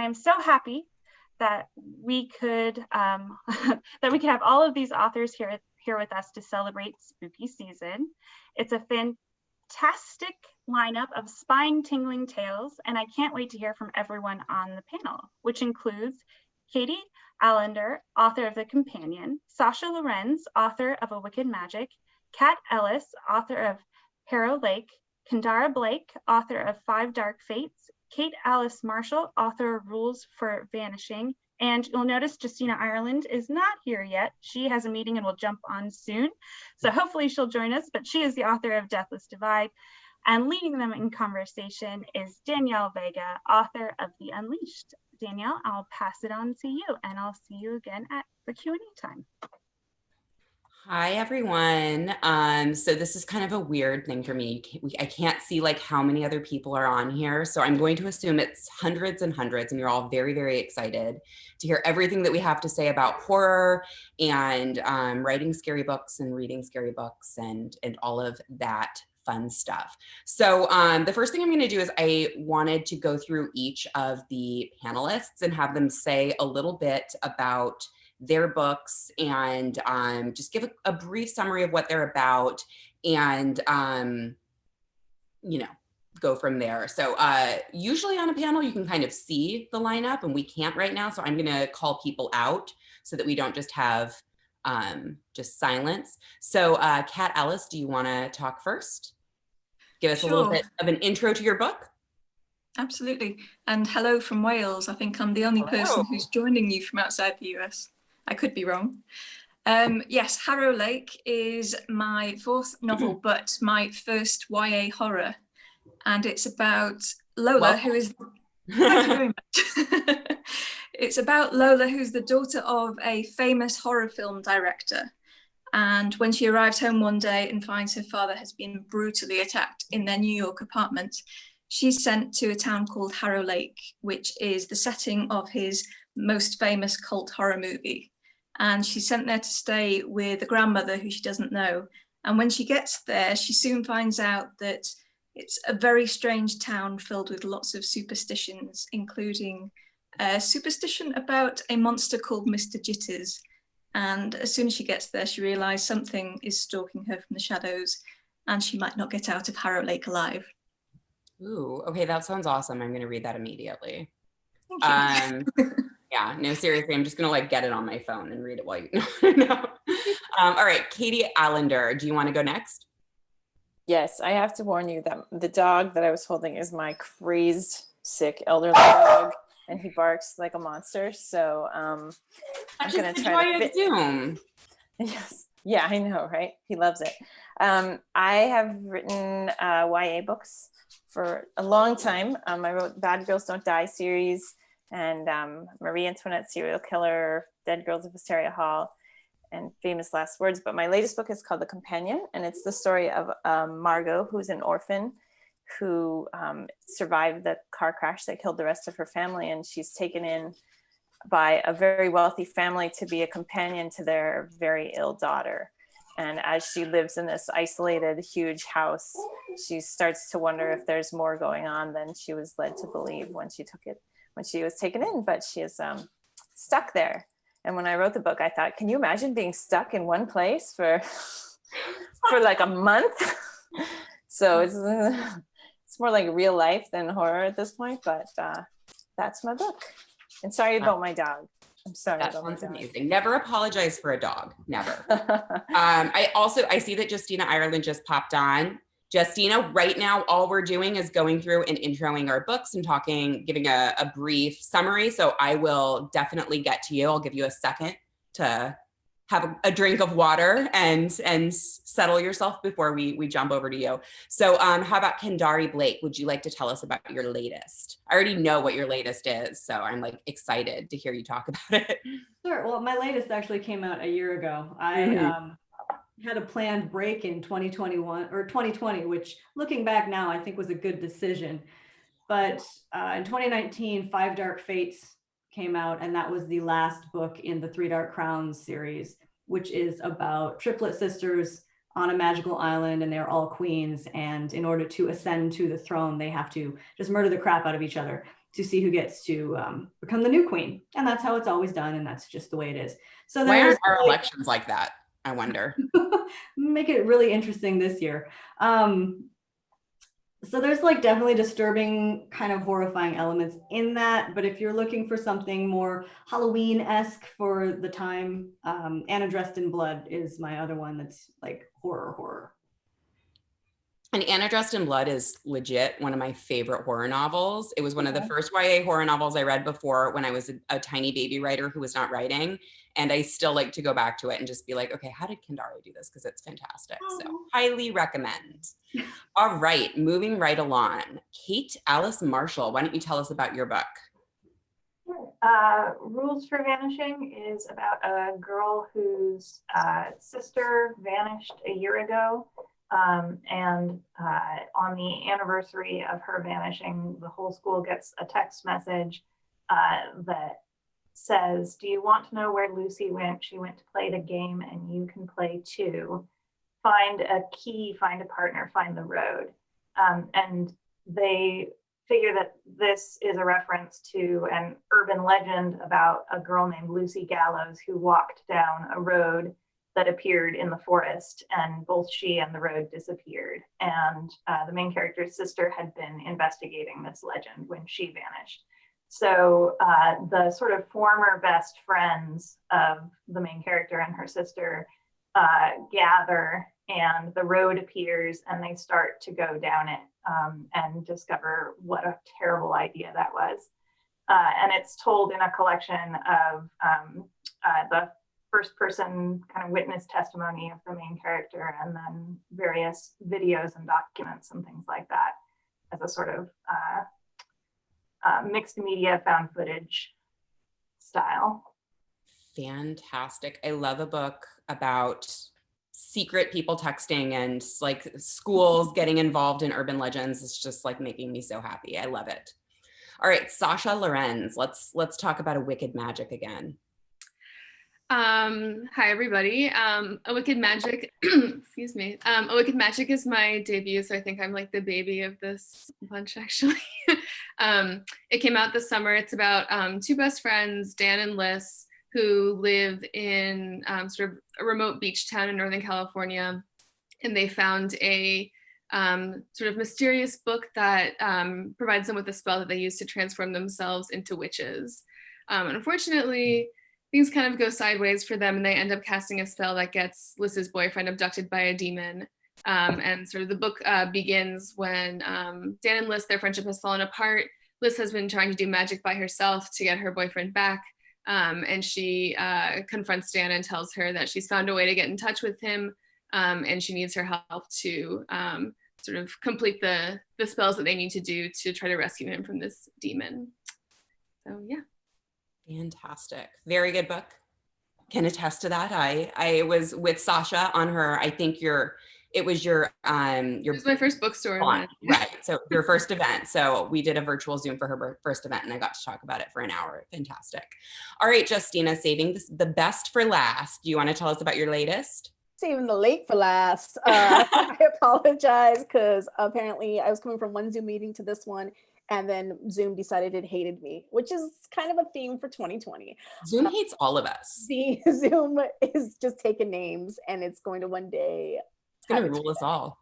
I am so happy that we could have all of these authors here with us to celebrate spooky season. It's a fantastic lineup of spine-tingling tales, and I can't wait to hear from everyone on the panel, which includes Katie Alender, author of The Companion, Sasha Laurens, author of A Wicked Magic, Kat Ellis, author of Harrow Lake, Kendare Blake, author of Five Dark Fates, Kate Alice Marshall, author of Rules for Vanishing, and you'll notice Justina Ireland is not here yet. She has a meeting and will jump on soon, so hopefully she'll join us, but she is the author of Deathless Divide, and leading them in conversation is Danielle Vega, author of The Unleashed. Danielle, I'll pass it on to you, and I'll see you again at the Q&A time. Hi, everyone. So this is kind of a weird thing for me. I can't see like how many other people are on here. So I'm going to assume it's hundreds and hundreds, and you're all very, very excited to hear everything that we have to say about horror and writing scary books and reading scary books and all of that fun stuff. So the first thing I'm going to do is I wanted to go through each of the panelists and have them say a little bit about their books and just give a brief summary of what they're about and, go from there. So usually on a panel, you can kind of see the lineup, and we can't right now. So I'm going to call people out so that we don't just have just silence. So Kat Ellis, do you want to talk first? Give us a little bit of an intro to your book. Absolutely. And hello from Wales. I think I'm the only person who's joining you from outside the US. I could be wrong. Yes, Harrow Lake is my fourth novel, but my first YA horror. And it's about Lola, who is... Thank you very much. It's about Lola, who's the daughter of a famous horror film director. And when she arrives home one day and finds her father has been brutally attacked in their New York apartment, she's sent to a town called Harrow Lake, which is the setting of his most famous cult horror movie. And she's sent there to stay with a grandmother who she doesn't know. And when she gets there, she soon finds out that it's a very strange town filled with lots of superstitions, including a superstition about a monster called Mr. Jitters. And as soon as she gets there, she realizes something is stalking her from the shadows and she might not get out of Harrow Lake alive. Ooh, okay, that sounds awesome. I'm going to read that immediately. Thank you. Yeah, no, seriously, I'm just going to like get it on my phone and read it while you know. All right, Katie Alender, do you want to go next? Yes, I have to warn you that the dog that I was holding is my crazed, sick elderly dog, and he barks like a monster. So I'm going to try to Zoom. Yes, yeah, I know, right? He loves it. I have written YA books for a long time. I wrote Bad Girls Don't Die series and Marie Antoinette Serial Killer, Dead Girls of Hysteria Hall, and Famous Last Words. But my latest book is called The Companion, and it's the story of Margot, who's an orphan who survived the car crash that killed the rest of her family. And she's taken in by a very wealthy family to be a companion to their very ill daughter. And as she lives in this isolated, huge house, she starts to wonder if there's more going on than she was led to believe when she was taken in, but she is stuck there. And when I wrote the book, I thought, can you imagine being stuck in one place for like a month? So it's more like real life than horror at this point, but that's my book. And sorry about my dog. I'm sorry. That sounds amazing. Never apologize for a dog. Never. I see that Justina Ireland just popped on. Justina, right now, all we're doing is going through and introing our books and giving a brief summary. So I will definitely get to you. I'll give you a second to have a drink of water and settle yourself before we jump over to you. So how about Kendare Blake? Would you like to tell us about your latest? I already know what your latest is, so I'm like excited to hear you talk about it. Sure. Well, my latest actually came out a year ago. I had a planned break in 2021 or 2020, which looking back now, I think was a good decision. But in 2019, Five Dark Fates came out, and that was the last book in the Three Dark Crowns series, which is about triplet sisters on a magical island, and they're all queens. And in order to ascend to the throne, they have to just murder the crap out of each other. to see who gets to become the new queen. And that's how it's always done. And that's just the way it is. So why aren't our elections like that? I wonder. Make it really interesting this year. So there's like definitely disturbing, kind of horrifying elements in that. But if you're looking for something more Halloween-esque for the time, Anna Dressed in Blood is my other one that's like horror. And Anna Dressed in Blood is legit one of my favorite horror novels. It was one of the first YA horror novels I read before when I was a tiny baby writer who was not writing. And I still like to go back to it and just be like, okay, how did Kendare do this? Because it's fantastic. So highly recommend. All right, moving right along. Kate Alice Marshall, why don't you tell us about your book? Rules for Vanishing is about a girl whose sister vanished a year ago. And on the anniversary of her vanishing, the whole school gets a text message that says, do you want to know where Lucy went? She went to play the game and you can play too. Find a key, find a partner, find the road. And they figure that this is a reference to an urban legend about a girl named Lucy Gallows who walked down a road that appeared in the forest, and both she and the road disappeared. And the main character's sister had been investigating this legend when she vanished. So the sort of former best friends of the main character and her sister gather, and the road appears, and they start to go down it and discover what a terrible idea that was. And it's told in a collection of the first person kind of witness testimony of the main character, and then various videos and documents and things like that as a sort of mixed media found footage style. Fantastic. I love a book about secret people texting and like schools getting involved in urban legends. It's just like making me so happy. I love it. All right, Sasha Laurens, let's talk about A Wicked Magic again. Hi everybody. A Wicked Magic, excuse me. A Wicked Magic is my debut, so I think I'm like the baby of this bunch actually. It came out this summer. It's about two best friends, Dan and Liz, who live in sort of a remote beach town in Northern California, and they found a sort of mysterious book that provides them with a spell that they use to transform themselves into witches. Unfortunately, things kind of go sideways for them, and they end up casting a spell that gets Liz's boyfriend abducted by a demon. And sort of the book begins when Dan and Liz, their friendship has fallen apart. Liz has been trying to do magic by herself to get her boyfriend back. And she confronts Dan and tells her that she's found a way to get in touch with him, and she needs her help to sort of complete the spells that they need to do to try to rescue him from this demon. So yeah. Fantastic. Very good book. Can attest to that. I was with Sasha on her, I think it was my first bookstore event. Right. So your first event. So we did a virtual Zoom for her first event, and I got to talk about it for an hour. Fantastic. All right, Justina, saving the best for last. Do you want to tell us about your latest? Saving the late for last. I apologize because apparently I was coming from one Zoom meeting to this one, and then Zoom decided it hated me, which is kind of a theme for 2020. Zoom hates all of us. Zoom is just taking names, and it's going to one day. It's going to rule us all.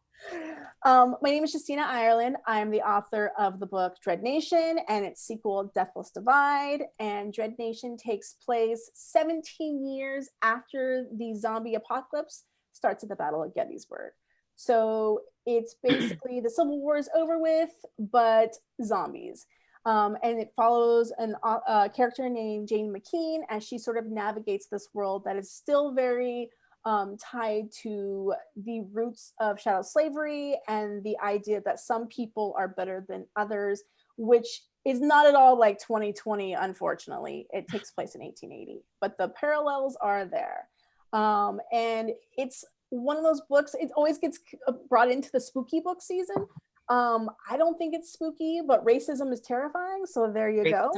My name is Justina Ireland. I'm the author of the book Dread Nation and its sequel, Deathless Divide. And Dread Nation takes place 17 years after the zombie apocalypse starts at the Battle of Gettysburg. So it's basically the Civil War is over with, but zombies. And it follows a character named Jane McKean as she sort of navigates this world that is still very tied to the roots of chattel slavery and the idea that some people are better than others, which is not at all like 2020, unfortunately. It takes place in 1880, but the parallels are there. And it's one of those books, it always gets brought into the spooky book season. I don't think it's spooky, but racism is terrifying. So there you go.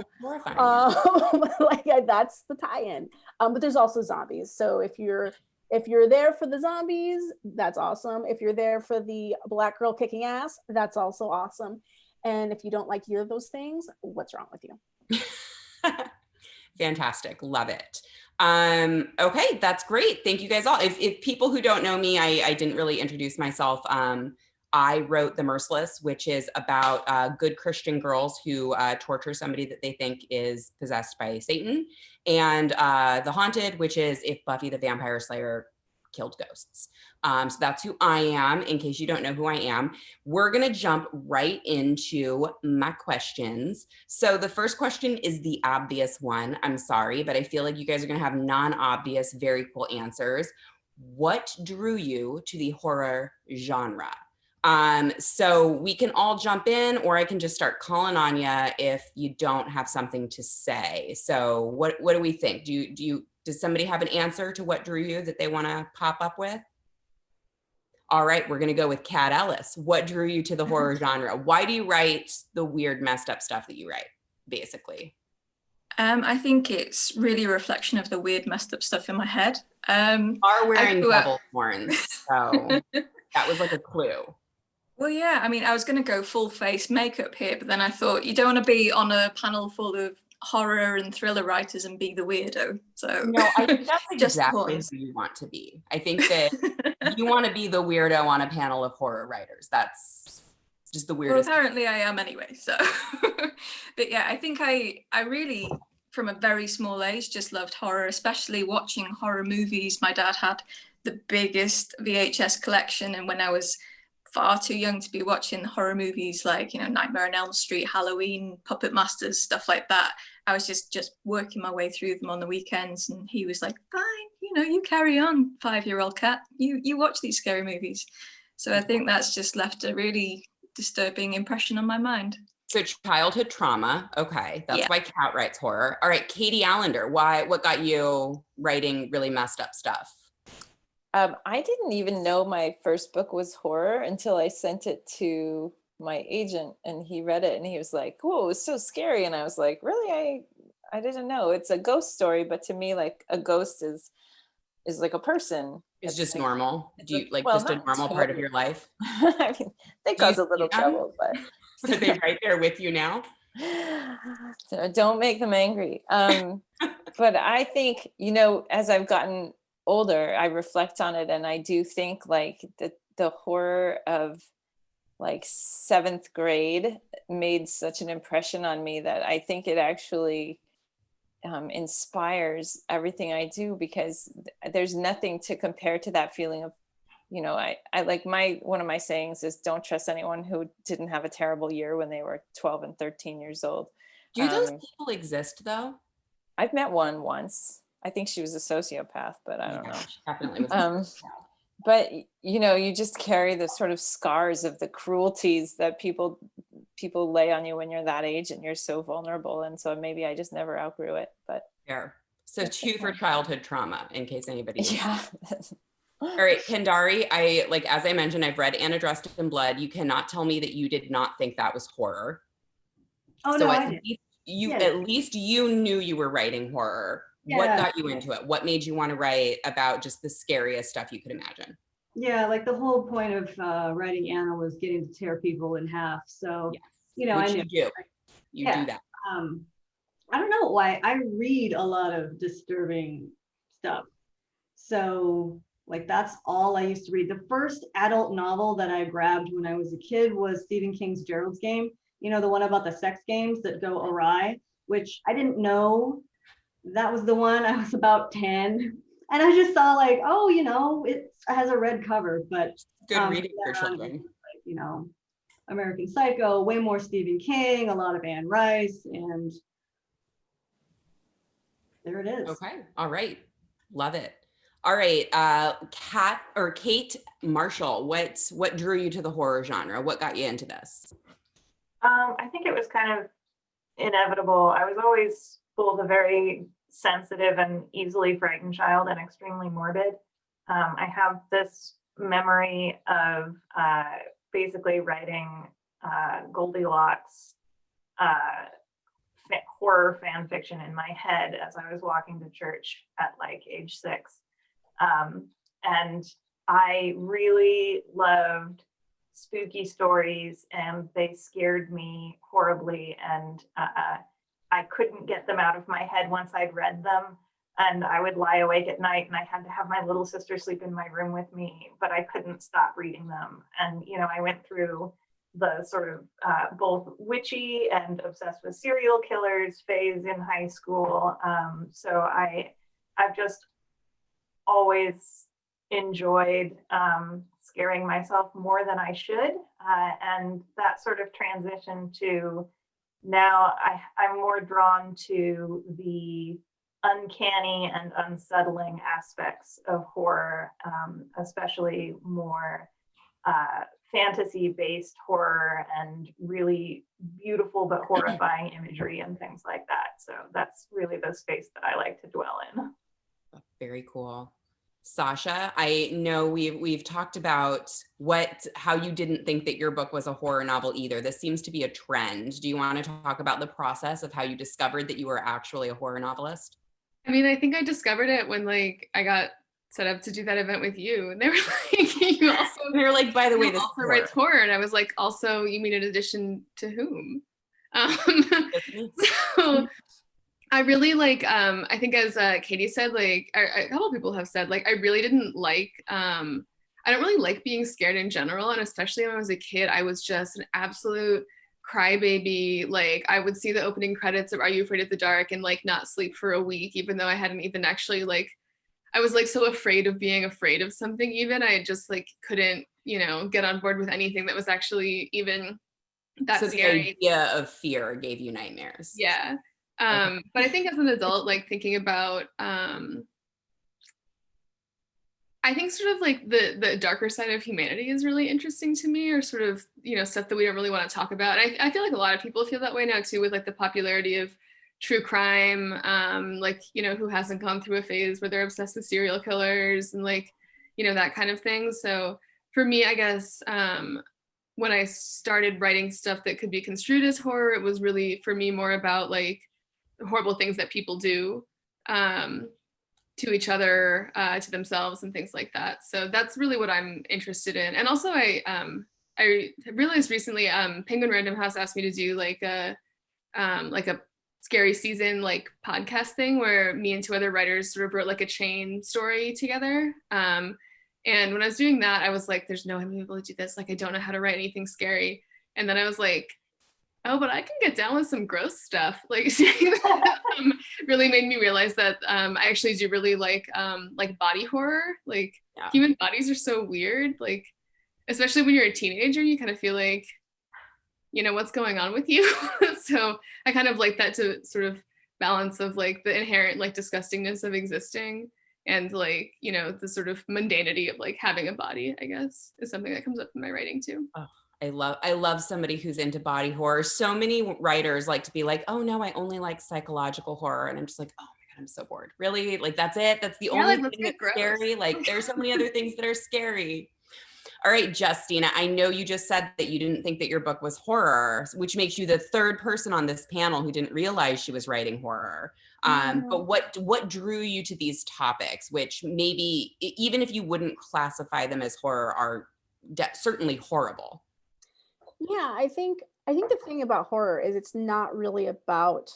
That's the tie-in. But there's also zombies. So if you're there for the zombies, that's awesome. If you're there for the Black girl kicking ass, that's also awesome. And if you don't like either of those things, what's wrong with you? Fantastic. Love it. Okay, that's great. Thank you guys all. If people who don't know me, I didn't really introduce myself. I wrote The Merciless, which is about good Christian girls who torture somebody that they think is possessed by Satan, and The Haunted, which is if Buffy the Vampire Slayer killed ghosts. So that's who I am, in case you don't know who I am. We're gonna jump right into my questions. So the first question is the obvious one. I'm sorry, but I feel like you guys are gonna have non-obvious, very cool answers. What drew you to the horror genre? So we can all jump in, or I can just start calling on you if you don't have something to say. So what do we think? Does somebody have an answer to what drew you that they want to pop up with? All right, we're going to go with Kat Ellis. What drew you to the horror genre? Why do you write the weird, messed up stuff that you write, basically? I think it's really a reflection of the weird, messed up stuff in my head. You are wearing devil horns, so that was like a clue. Well, yeah, I mean, I was going to go full face makeup here, but then I thought you don't want to be on a panel full of horror and thriller writers and be the weirdo. So no, I think that's exactly who you want to be. I think that you want to be the weirdo on a panel of horror writers. That's just the weirdest. Well, apparently I am anyway. So, but yeah, I think I really, from a very small age, just loved horror, especially watching horror movies. My dad had the biggest VHS collection, and when I was far too young to be watching horror movies like, Nightmare on Elm Street, Halloween, Puppet Masters, stuff like that, I was just working my way through them on the weekends, and he was like, fine, you carry on, 5-year-old cat, you watch these scary movies. So I think that's just left a really disturbing impression on my mind. So childhood trauma, okay, that's why Kat writes horror. All right, Katie Allender, what got you writing really messed up stuff? I didn't even know my first book was horror until I sent it to my agent, and he read it and he was like, "Whoa, it's so scary." And I was like, "Really? I didn't know. It's a ghost story, but to me, like, a ghost is like a person. It's just like, normal. Do you like just a normal totally part of your life?" I mean, they cause a little trouble, but are they right there with you now? So don't make them angry. But I think, as I've gotten older, I reflect on it, and I do think like the horror of like 7th grade made such an impression on me that I think it actually inspires everything I do, because there's nothing to compare to that feeling of, I like one of my sayings is, don't trust anyone who didn't have a terrible year when they were 12 and 13 years old. Do those people exist though? I've met one once. I think she was a sociopath, but I don't know. She definitely was. But you just carry the sort of scars of the cruelties that people lay on you when you're that age, and you're so vulnerable. And so maybe I just never outgrew it. But fair. So 2 for childhood trauma, in case anybody. Yeah. All right, Kendare, as I mentioned, I've read Anna Dressed in Blood. You cannot tell me that you did not think that was horror. Oh, so no, at least you knew you were writing horror. Yeah. What got you into it? What made you want to write about just the scariest stuff you could imagine? Yeah, like the whole point of writing Anna was getting to tear people in half. So, yes. I knew. You do that. I don't know why. I read a lot of disturbing stuff. So, like, that's all I used to read. The first adult novel that I grabbed when I was a kid was Stephen King's Gerald's Game. The one about the sex games that go awry, which I didn't know that was the one. I was about 10. And I just saw like, oh, it has a red cover, but good reading for children. American Psycho, way more Stephen King, a lot of Anne Rice, and there it is. Okay, all right, love it. All right, Kate Marshall, what drew you to the horror genre? What got you into this? I think it was kind of inevitable. I was always both a very sensitive and easily frightened child and extremely morbid. I have this memory of basically writing Goldilocks horror fan fiction in my head as I was walking to church at like age 6. And I really loved spooky stories, and they scared me horribly, and I couldn't get them out of my head once I'd read them. And I would lie awake at night, and I had to have my little sister sleep in my room with me, but I couldn't stop reading them. And, you know, I went through the sort of both witchy and obsessed with serial killers phase in high school. So I've just always enjoyed scaring myself more than I should. And that sort of transition to now I'm more drawn to the uncanny and unsettling aspects of horror, especially more fantasy-based horror and really beautiful but horrifying imagery and things like that. So that's really the space that I like to dwell in. Very cool. Sasha, I know we've talked about how you didn't think that your book was a horror novel either. This seems to be a trend. Do you want to talk about the process of how you discovered that you were actually a horror novelist? I mean, I think I discovered it when like I got set up to do that event with you, and they were like, "You also." And they were like, "By the way, this also writes horror," and I was like, "Also, you mean in addition to whom?" So I really like. I think as Katie said, like a couple of people have said, like I really didn't like. I don't really like being scared in general, and especially when I was a kid, I was just an absolute crybaby. Like I would see the opening credits of Are You Afraid of the Dark and like not sleep for a week, even though I hadn't even actually like, I was like so afraid of being afraid of something. Even I just like couldn't, you know, get on board with anything that was actually even that so scary. The idea of fear gave you nightmares. Yeah. But I think as an adult, like thinking about I think sort of like the darker side of humanity is really interesting to me, or sort of, you know, stuff that we don't really want to talk about. I feel like a lot of people feel that way now too, with like the popularity of true crime, like, you know, who hasn't gone through a phase where they're obsessed with serial killers and like, you know, that kind of thing. So for me, I guess when I started writing stuff that could be construed as horror, it was really for me more about like horrible things that people do to each other, to themselves and things like that. So that's really what I'm interested in. And also I realized recently, Penguin Random House asked me to do like a scary season like podcast thing where me and two other writers sort of wrote like a chain story together. And when I was doing that, I was like, there's no way I'm gonna be able to do this. Like, I don't know how to write anything scary. And then I was like, oh, but I can get down with some gross stuff. Like, really made me realize that I actually do really like body horror. Like, human bodies are so weird. Like, especially when you're a teenager, you kind of feel like, you know, what's going on with you? So I kind of like that to sort of balance of like the inherent like disgustingness of existing and like, you know, the sort of mundanity of like having a body, I guess, is something that comes up in my writing too. Oh. I love somebody who's into body horror. So many writers like to be like, oh no, I only like psychological horror. And I'm just like, oh my God, I'm so bored. Really? Like, that's it? That's the only thing that's scary? Like, there's so many other things that are scary. All right, Justina, I know you just said that you didn't think that your book was horror, which makes you the third person on this panel who didn't realize she was writing horror. But what drew you to these topics, which maybe, even if you wouldn't classify them as horror, are certainly horrible? Yeah, I think the thing about horror is it's not really about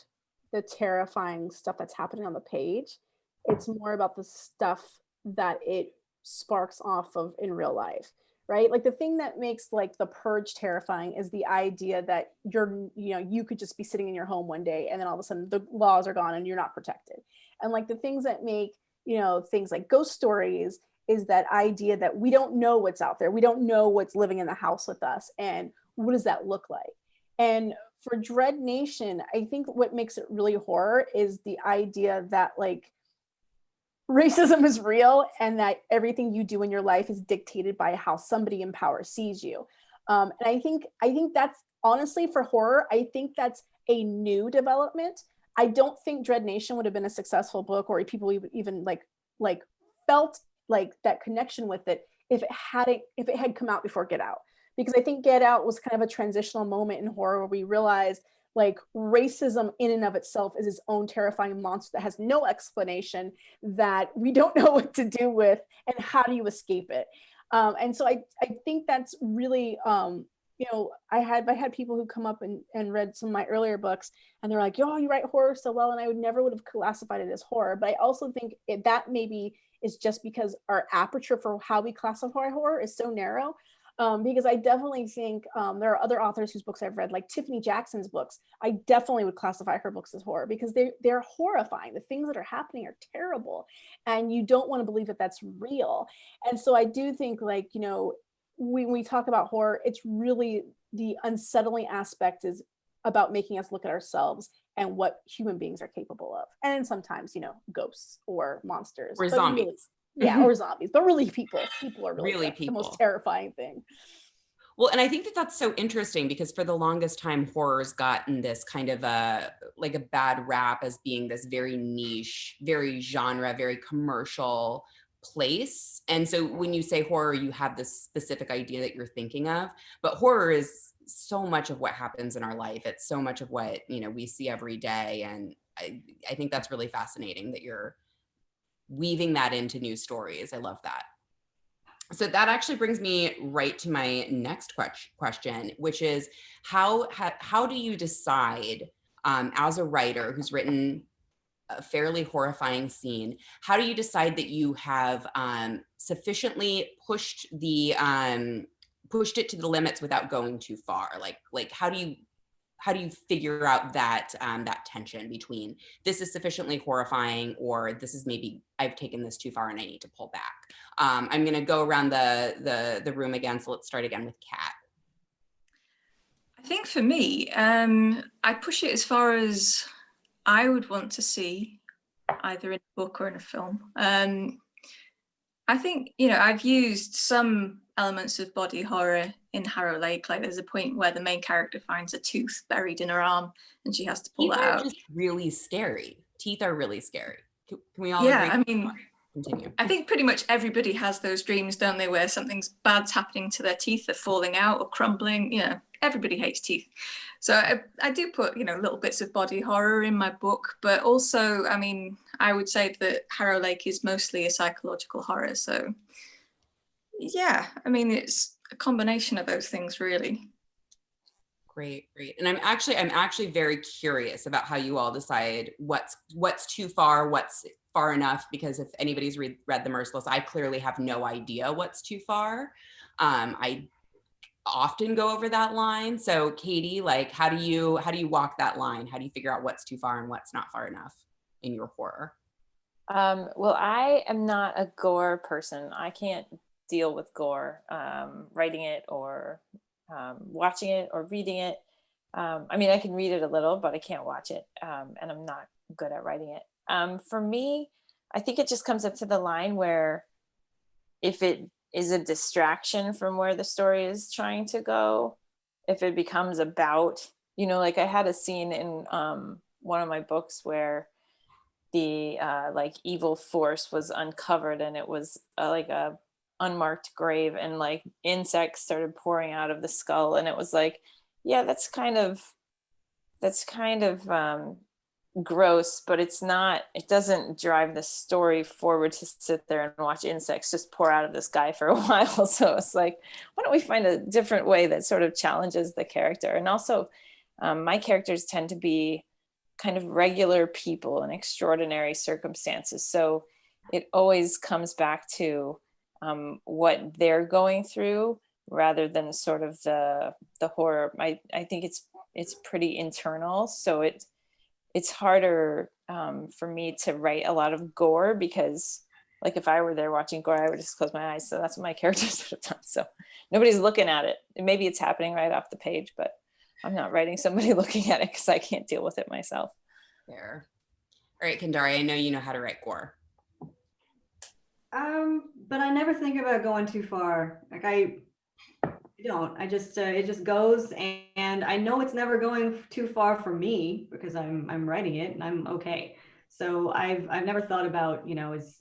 the terrifying stuff that's happening on the page. It's more about the stuff that it sparks off of in real life, right? Like the thing that makes like The Purge terrifying is the idea that you could just be sitting in your home one day and then all of a sudden the laws are gone and you're not protected. And like the things that make, you know, things like ghost stories is that idea that we don't know what's out there. We don't know what's living in the house with us. And what does that look like? And for Dread Nation, I think what makes it really horror is the idea that like racism is real and that everything you do in your life is dictated by how somebody in power sees you. And I think that's honestly for horror, I think that's a new development. I don't think Dread Nation would have been a successful book or people even like felt like that connection with it if it had come out before Get Out. Because I think Get Out was kind of a transitional moment in horror where we realized like racism in and of itself is its own terrifying monster that has no explanation, that we don't know what to do with and how do you escape it. And so I think that's really, you know, I've had people who come up and read some of my earlier books, and they're like, "Yo, you write horror so well," and I never would have classified it as horror. But I also think that maybe is just because our aperture for how we classify horror is so narrow. Because I definitely think there are other authors whose books I've read, like Tiffany Jackson's books. I definitely would classify her books as horror because they're horrifying. The things that are happening are terrible, and you don't want to believe that that's real. And so I do think, like, you know, when we talk about horror, it's really the unsettling aspect is about making us look at ourselves and what human beings are capable of, and then sometimes, you know, ghosts or monsters or but zombies. Really, yeah, or zombies, but really people are really people. the most terrifying thing. Well, and I think that that's so interesting because for the longest time, horror's gotten this kind of a bad rap as being this very niche, very genre, very commercial place. And so when you say horror, you have this specific idea that you're thinking of, but horror is so much of what happens in our life. It's so much of what, you know, we see every day. And I think that's really fascinating that you're weaving that into new stories. I love that. So that actually brings me right to my next question, which is how do you decide as a writer who's written a fairly horrifying scene, how do you decide that you have sufficiently pushed it to the limits without going too far? Like how do you figure out that that tension between this is sufficiently horrifying or this is maybe I've taken this too far and I need to pull back? I'm going to go around the room again. So let's start again with Kat. I think for me, I push it as far as I would want to see, either in a book or in a film. I think, you know, I've used some elements of body horror in Harrow Lake. Like there's a point where the main character finds a tooth buried in her arm and she has to pull it out. Teeth are just really scary. Teeth are really scary. Can we all agree? I mean, continue. I think pretty much everybody has those dreams, don't they, where something's bad's happening to their teeth, they're falling out or crumbling. You know, everybody hates teeth. So I do put, you know, little bits of body horror in my book, but also, I mean, I would say that Harrow Lake is mostly a psychological horror. So yeah, I mean, it's a combination of those things, really. Great. And I'm actually very curious about how you all decide what's too far, what's far enough, because if anybody's read The Merciless, I clearly have no idea what's too far. I often go over that line. So Katie, like, how do you walk that line? How do you figure out what's too far and what's not far enough in your horror? Well, I am not a gore person. I can't deal with gore, writing it or watching it or reading it. I mean, I can read it a little, but I can't watch it. And I'm not good at writing it. For me, I think it just comes up to the line where if it is a distraction from where the story is trying to go, if it becomes about, you know, like I had a scene in one of my books where the like evil force was uncovered and it was like a unmarked grave and like insects started pouring out of the skull, and it was like, yeah, that's kind of gross, but it doesn't drive the story forward to sit there and watch insects just pour out of this guy for a while. So it's like, why don't we find a different way that sort of challenges the character? And also my characters tend to be kind of regular people in extraordinary circumstances, so it always comes back to what they're going through rather than sort of the horror. I think it's pretty internal, so it's harder for me to write a lot of gore, because like if I were there watching gore, I would just close my eyes. So that's what my characters would have done. So nobody's looking at it. Maybe it's happening right off the page, but I'm not writing somebody looking at it because I can't deal with it myself. Fair. All right, Kendare, I know you know how to write gore. But I never think about going too far. Like I don't. I just it just goes, and I know it's never going too far for me because I'm writing it and I'm okay. So I've never thought about, you know, is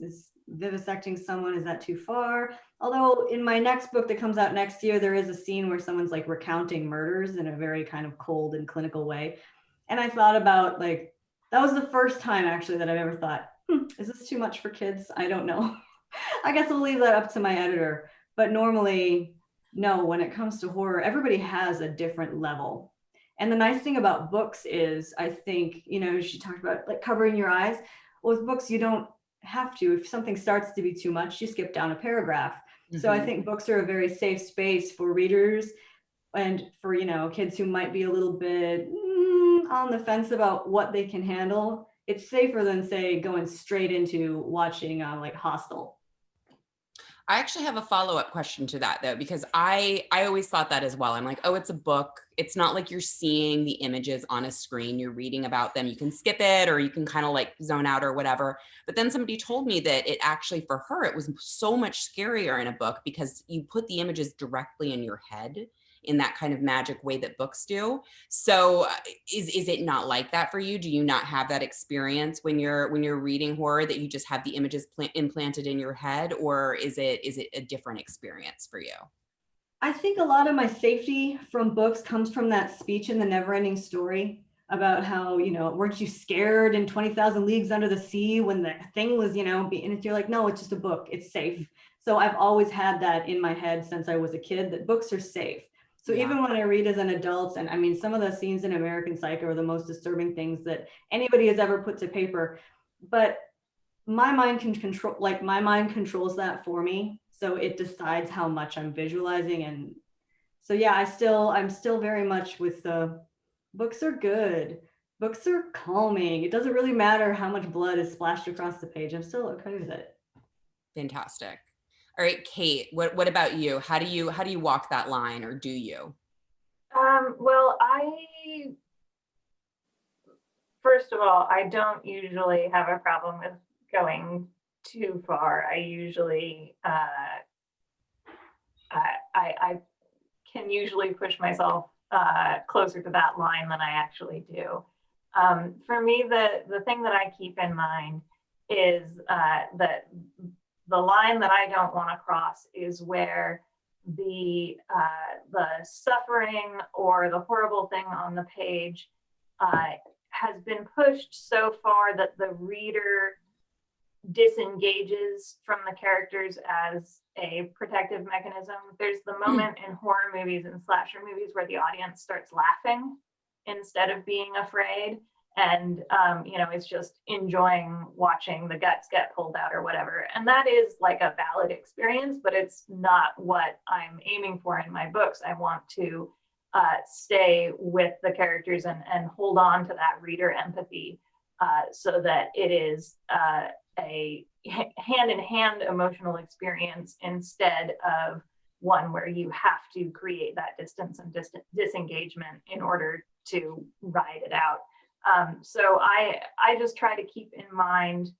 vivisecting someone, is that too far? Although in my next book that comes out next year, there is a scene where someone's like recounting murders in a very kind of cold and clinical way, and I thought about, like, that was the first time actually that I've ever thought, is this too much for kids? I don't know. I guess I'll leave that up to my editor. But normally, no, when it comes to horror, everybody has a different level. And the nice thing about books is, I think, you know, she talked about like covering your eyes. Well, with books, you don't have to. If something starts to be too much, you skip down a paragraph. So I think books are a very safe space for readers and for, you know, kids who might be a little bit on the fence about what they can handle. It's safer than, say, going straight into watching like Hostel. I actually have a follow-up question to that though, because I always thought that as well. I'm like, oh, it's a book. It's not like you're seeing the images on a screen, you're reading about them. You can skip it or you can kind of like zone out or whatever. But then somebody told me that it actually, for her, it was so much scarier in a book because you put the images directly in your head in that kind of magic way that books do. So is it not like that for you? Do you not have that experience when you're reading horror, that you just have the images implanted in your head, or is it a different experience for you? I think a lot of my safety from books comes from that speech in The Neverending Story about how, you know, weren't you scared in 20,000 Leagues Under the Sea when the thing was, you know, and you're like, no, it's just a book, it's safe. So I've always had that in my head since I was a kid, that books are safe. So even when I read as an adult, and I mean, some of the scenes in American Psycho are the most disturbing things that anybody has ever put to paper, but my mind can control, like my mind controls that for me. So it decides how much I'm visualizing. And so, yeah, I'm still very much with the books are good. Books are calming. It doesn't really matter how much blood is splashed across the page. I'm still okay with it. Fantastic. All right, Kate, what about you? How do you walk that line, or do you? Well, first of all, I don't usually have a problem with going too far. I usually, I can usually push myself closer to that line than I actually do. For me, the thing that I keep in mind is that the line that I don't want to cross is where the suffering or the horrible thing on the page has been pushed so far that the reader disengages from the characters as a protective mechanism. There's the moment in horror movies and slasher movies where the audience starts laughing instead of being afraid. And, you know, it's just enjoying watching the guts get pulled out or whatever. And that is like a valid experience, but it's not what I'm aiming for in my books. I want to stay with the characters and hold on to that reader empathy so that it is a hand-in-hand emotional experience instead of one where you have to create that distance and disengagement in order to ride it out. So I just try to keep in mind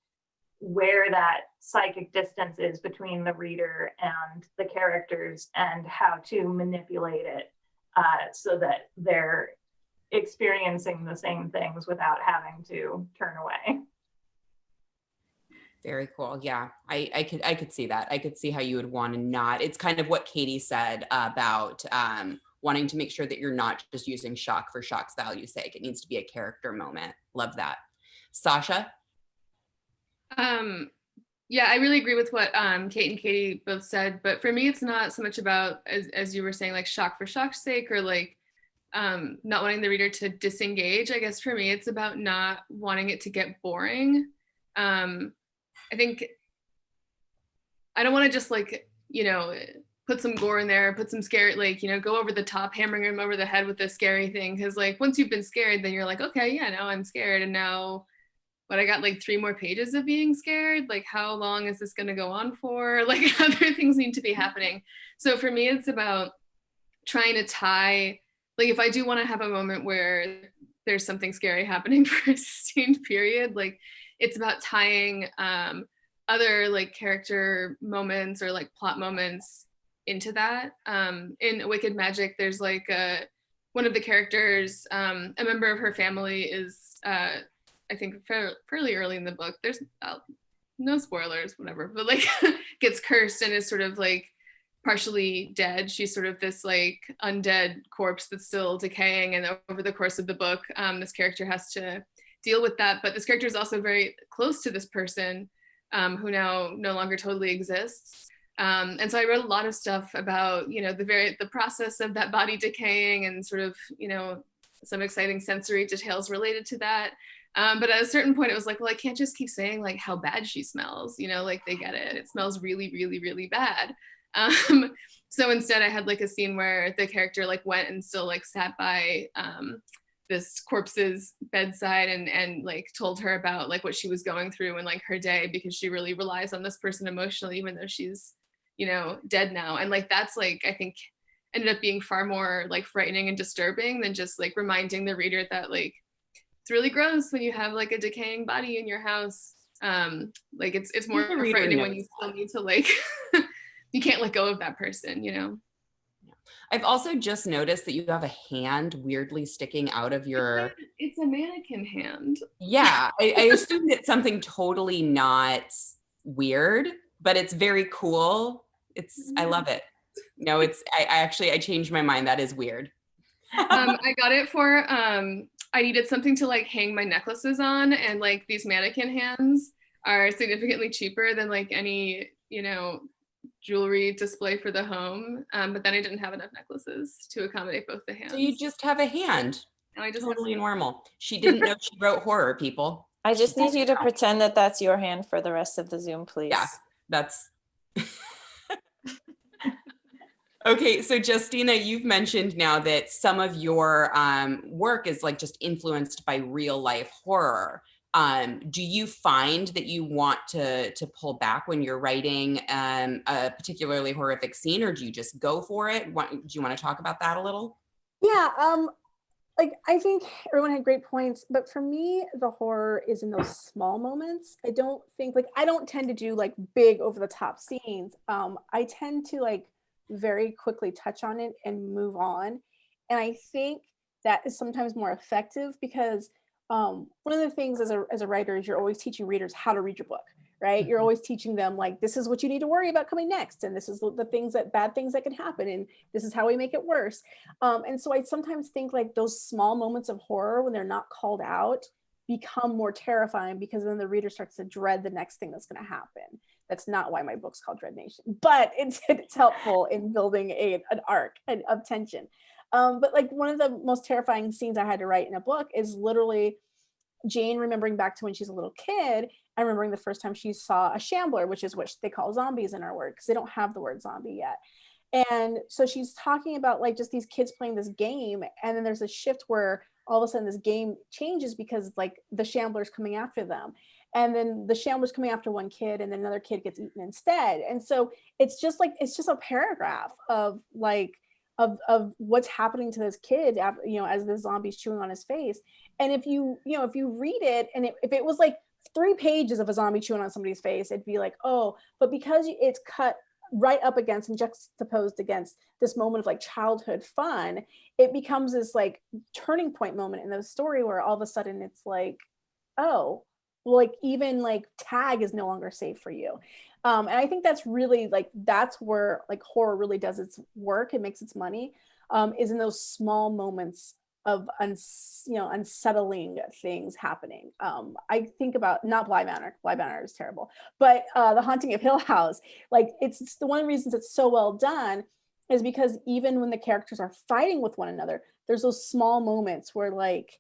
where that psychic distance is between the reader and the characters and how to manipulate it so that they're experiencing the same things without having to turn away. Very cool. Yeah, I could see that. I could see how you would want to not. It's kind of what Katie said about wanting to make sure that you're not just using shock for shock's value's sake. It needs to be a character moment. Love that. Sasha? Yeah, I really agree with what Kate and Katie both said, but for me, it's not so much about, as you were saying, like shock for shock's sake, or like not wanting the reader to disengage. I guess for me, it's about not wanting it to get boring. I think I don't want to just like, you know, put some gore in there, put some scary, like, you know, go over the top, hammering him over the head with a scary thing. Cause like, once you've been scared, then you're like, okay, yeah, now I'm scared. And now, but I got like 3 more pages of being scared. Like, how long is this going to go on for? Like, other things need to be happening. So for me, it's about trying to tie, like, if I do want to have a moment where there's something scary happening for a sustained period, like, it's about tying other like character moments or like plot moments into that. In Wicked Magic, there's like one of the characters, a member of her family is, I think fairly early in the book, there's no spoilers, whatever, but like gets cursed and is sort of like partially dead. She's sort of this like undead corpse that's still decaying. And over the course of the book, this character has to deal with that. But this character is also very close to this person who now no longer totally exists. And so I wrote a lot of stuff about, the process of that body decaying and sort of, some exciting sensory details related to that. But at a certain point, it was like, well, I can't just keep saying like how bad she smells, like they get it. It smells really, really, really bad. So instead I had like a scene where the character like went and still like sat by this corpse's bedside and like told her about like what she was going through and like her day, because she really relies on this person emotionally, even though she's, dead now. And like, that's like, I think ended up being far more like frightening and disturbing than just like reminding the reader that like, it's really gross when you have like a decaying body in your house. Like it's more frightening when you still need to like, you can't let go of that person, I've also just noticed that you have a hand weirdly sticking out of your... It's a mannequin hand. Yeah, I assumed it's something totally not weird, but it's very cool. I love it. No, I changed my mind. That is weird. I got it for, I needed something to like hang my necklaces on, and like these mannequin hands are significantly cheaper than like any, jewelry display for the home. But then I didn't have enough necklaces to accommodate both the hands. So you just have a hand. And I just totally normal. She didn't know she wrote horror, people. I just need you to pretend that that's your hand for the rest of the Zoom, please. Yeah, that's... Okay, so Justina, you've mentioned now that some of your work is like just influenced by real life horror. Do you find that you want to pull back when you're writing a particularly horrific scene, or do you just go for it? Do you want to talk about that a little? Yeah, like I think everyone had great points, but for me, the horror is in those small moments. I don't tend to do like big over the top scenes. I tend to like very quickly touch on it and move on. And I think that is sometimes more effective because one of the things as a writer is you're always teaching readers how to read your book, right? Mm-hmm. You're always teaching them like, this is what you need to worry about coming next. And this is the bad things that can happen. And this is how we make it worse. And so I sometimes think like those small moments of horror when they're not called out become more terrifying, because then the reader starts to dread the next thing that's going to happen. That's not why my book's called Dread Nation, but it's helpful in building an arc of tension. But like one of the most terrifying scenes I had to write in a book is literally Jane remembering back to when she's a little kid and remembering the first time she saw a shambler, which is what they call zombies in our work, because they don't have the word zombie yet. And so she's talking about like just these kids playing this game, and then there's a shift where all of a sudden this game changes because like the shambler's coming after them. And then the shambler's coming after one kid, and then another kid gets eaten instead. And so it's just a paragraph of like, of what's happening to this kid, as the zombie's chewing on his face. And if you read it, and if it was like 3 pages of a zombie chewing on somebody's face, it'd be like, oh, but because it's cut right up against and juxtaposed against this moment of like childhood fun, it becomes this like turning point moment in the story where all of a sudden it's like, oh, well, like even like tag is no longer safe for you. And I think that's really like, that's where like horror really does its work and makes its money, is in those small moments of unsettling things happening. I think about not Bly Manor. Bly Manor is terrible, but The Haunting of Hill House. Like it's the one of the reasons it's so well done is because even when the characters are fighting with one another, there's those small moments where like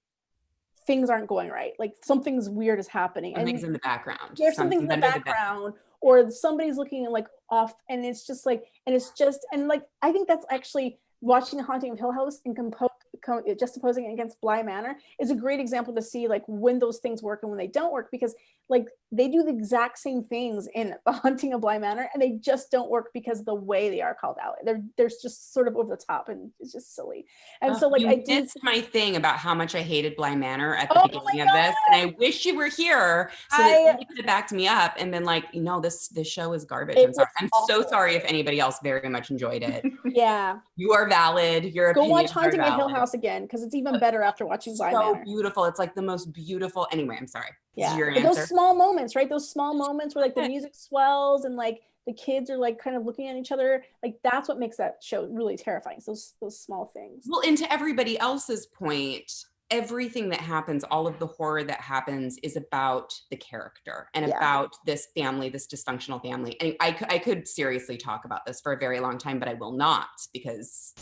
things aren't going right. Like something's weird is happening. Something's in the background. There's something in the background, or somebody's looking like off, and it's just like, and like I think that's actually watching The Haunting of Hill House and juxtaposing it against Bly Manor is a great example to see like when those things work and when they don't work, because like they do the exact same things in The Haunting of Bly Manor and they just don't work because the way they are called out. They're just sort of over the top and it's just silly. And so like I did my thing about how much I hated Bly Manor at the beginning of this, and I wish you were here so that somebody could have backed me up and been like, this show is garbage. I'm so sorry if anybody else very much enjoyed it. Yeah, you are valid. Your go watch Haunting of Hill House again, because it's even better after watching Bly Manor. So beautiful. It's like the most beautiful. Anyway, I'm sorry. Yeah, your answer. Those small moments, right? Those small moments where like the music swells and like the kids are like kind of looking at each other. Like that's what makes that show really terrifying. So those small things. Well, and to everybody else's point, everything that happens, all of the horror that happens is about the character and about this family, this dysfunctional family. And I could seriously talk about this for a very long time, but I will not, because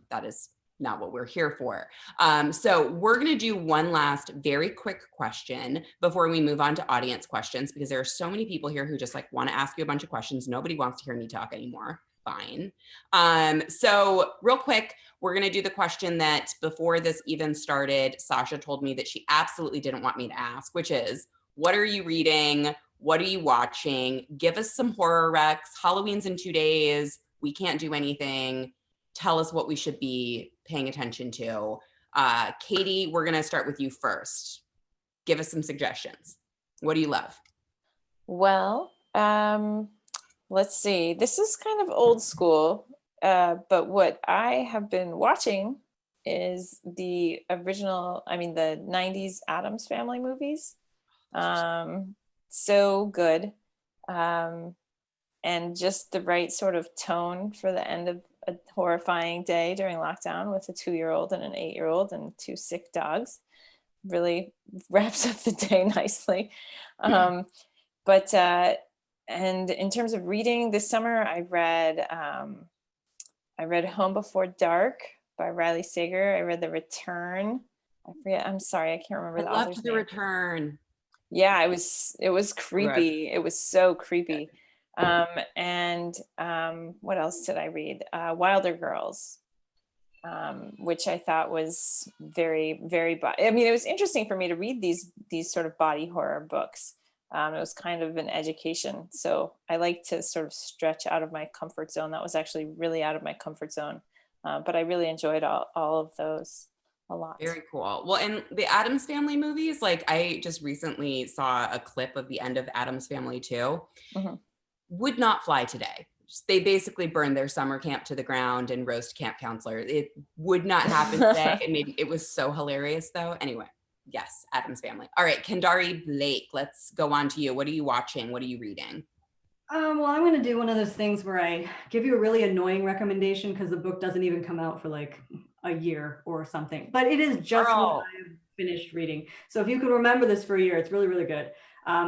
that is not what we're here for. So we're going to do one last very quick question before we move on to audience questions, because there are so many people here who just like want to ask you a bunch of questions. Nobody wants to hear me talk anymore. Fine. So real quick, we're going to do the question that before this even started, Sasha told me that she absolutely didn't want me to ask, which is, what are you reading? What are you watching? Give us some horror recs. Halloween's in 2 days. We can't do anything. Tell us what we should be paying attention to. Katie, we're going to start with you first. Give us some suggestions. What do you love? Well, let's see. This is kind of old school, but what I have been watching is the original, the 90s Addams Family movies. So good. And just the right sort of tone for the end of a horrifying day during lockdown with a 2-year-old and an 8-year-old and 2 sick dogs. Really wraps up the day nicely. And in terms of reading this summer, I read Home Before Dark by Riley Sager. I read The Return. I'm sorry, I can't remember the author's name. The Return. Yeah, it was creepy. Right. It was so creepy. And what else did I read? Wilder Girls, which I thought was very, very, it was interesting for me to read these sort of body horror books. It was kind of an education. So I like to sort of stretch out of my comfort zone. That was actually really out of my comfort zone. But I really enjoyed all of those a lot. Very cool. Well, and the Addams Family movies, like I just recently saw a clip of the end of Addams Family 2. Mm-hmm. Would not fly today. They basically burned their summer camp to the ground and roast camp counselors. It would not happen today. It was so hilarious though. Anyway, yes, Addams Family. All right, Kendare Blake, let's go on to you. What are you watching? What are you reading? Well, I'm going to do one of those things where I give you a really annoying recommendation because the book doesn't even come out for like a year or something, but it is just what I've finished reading. So if you can remember this for a year, it's really, really good.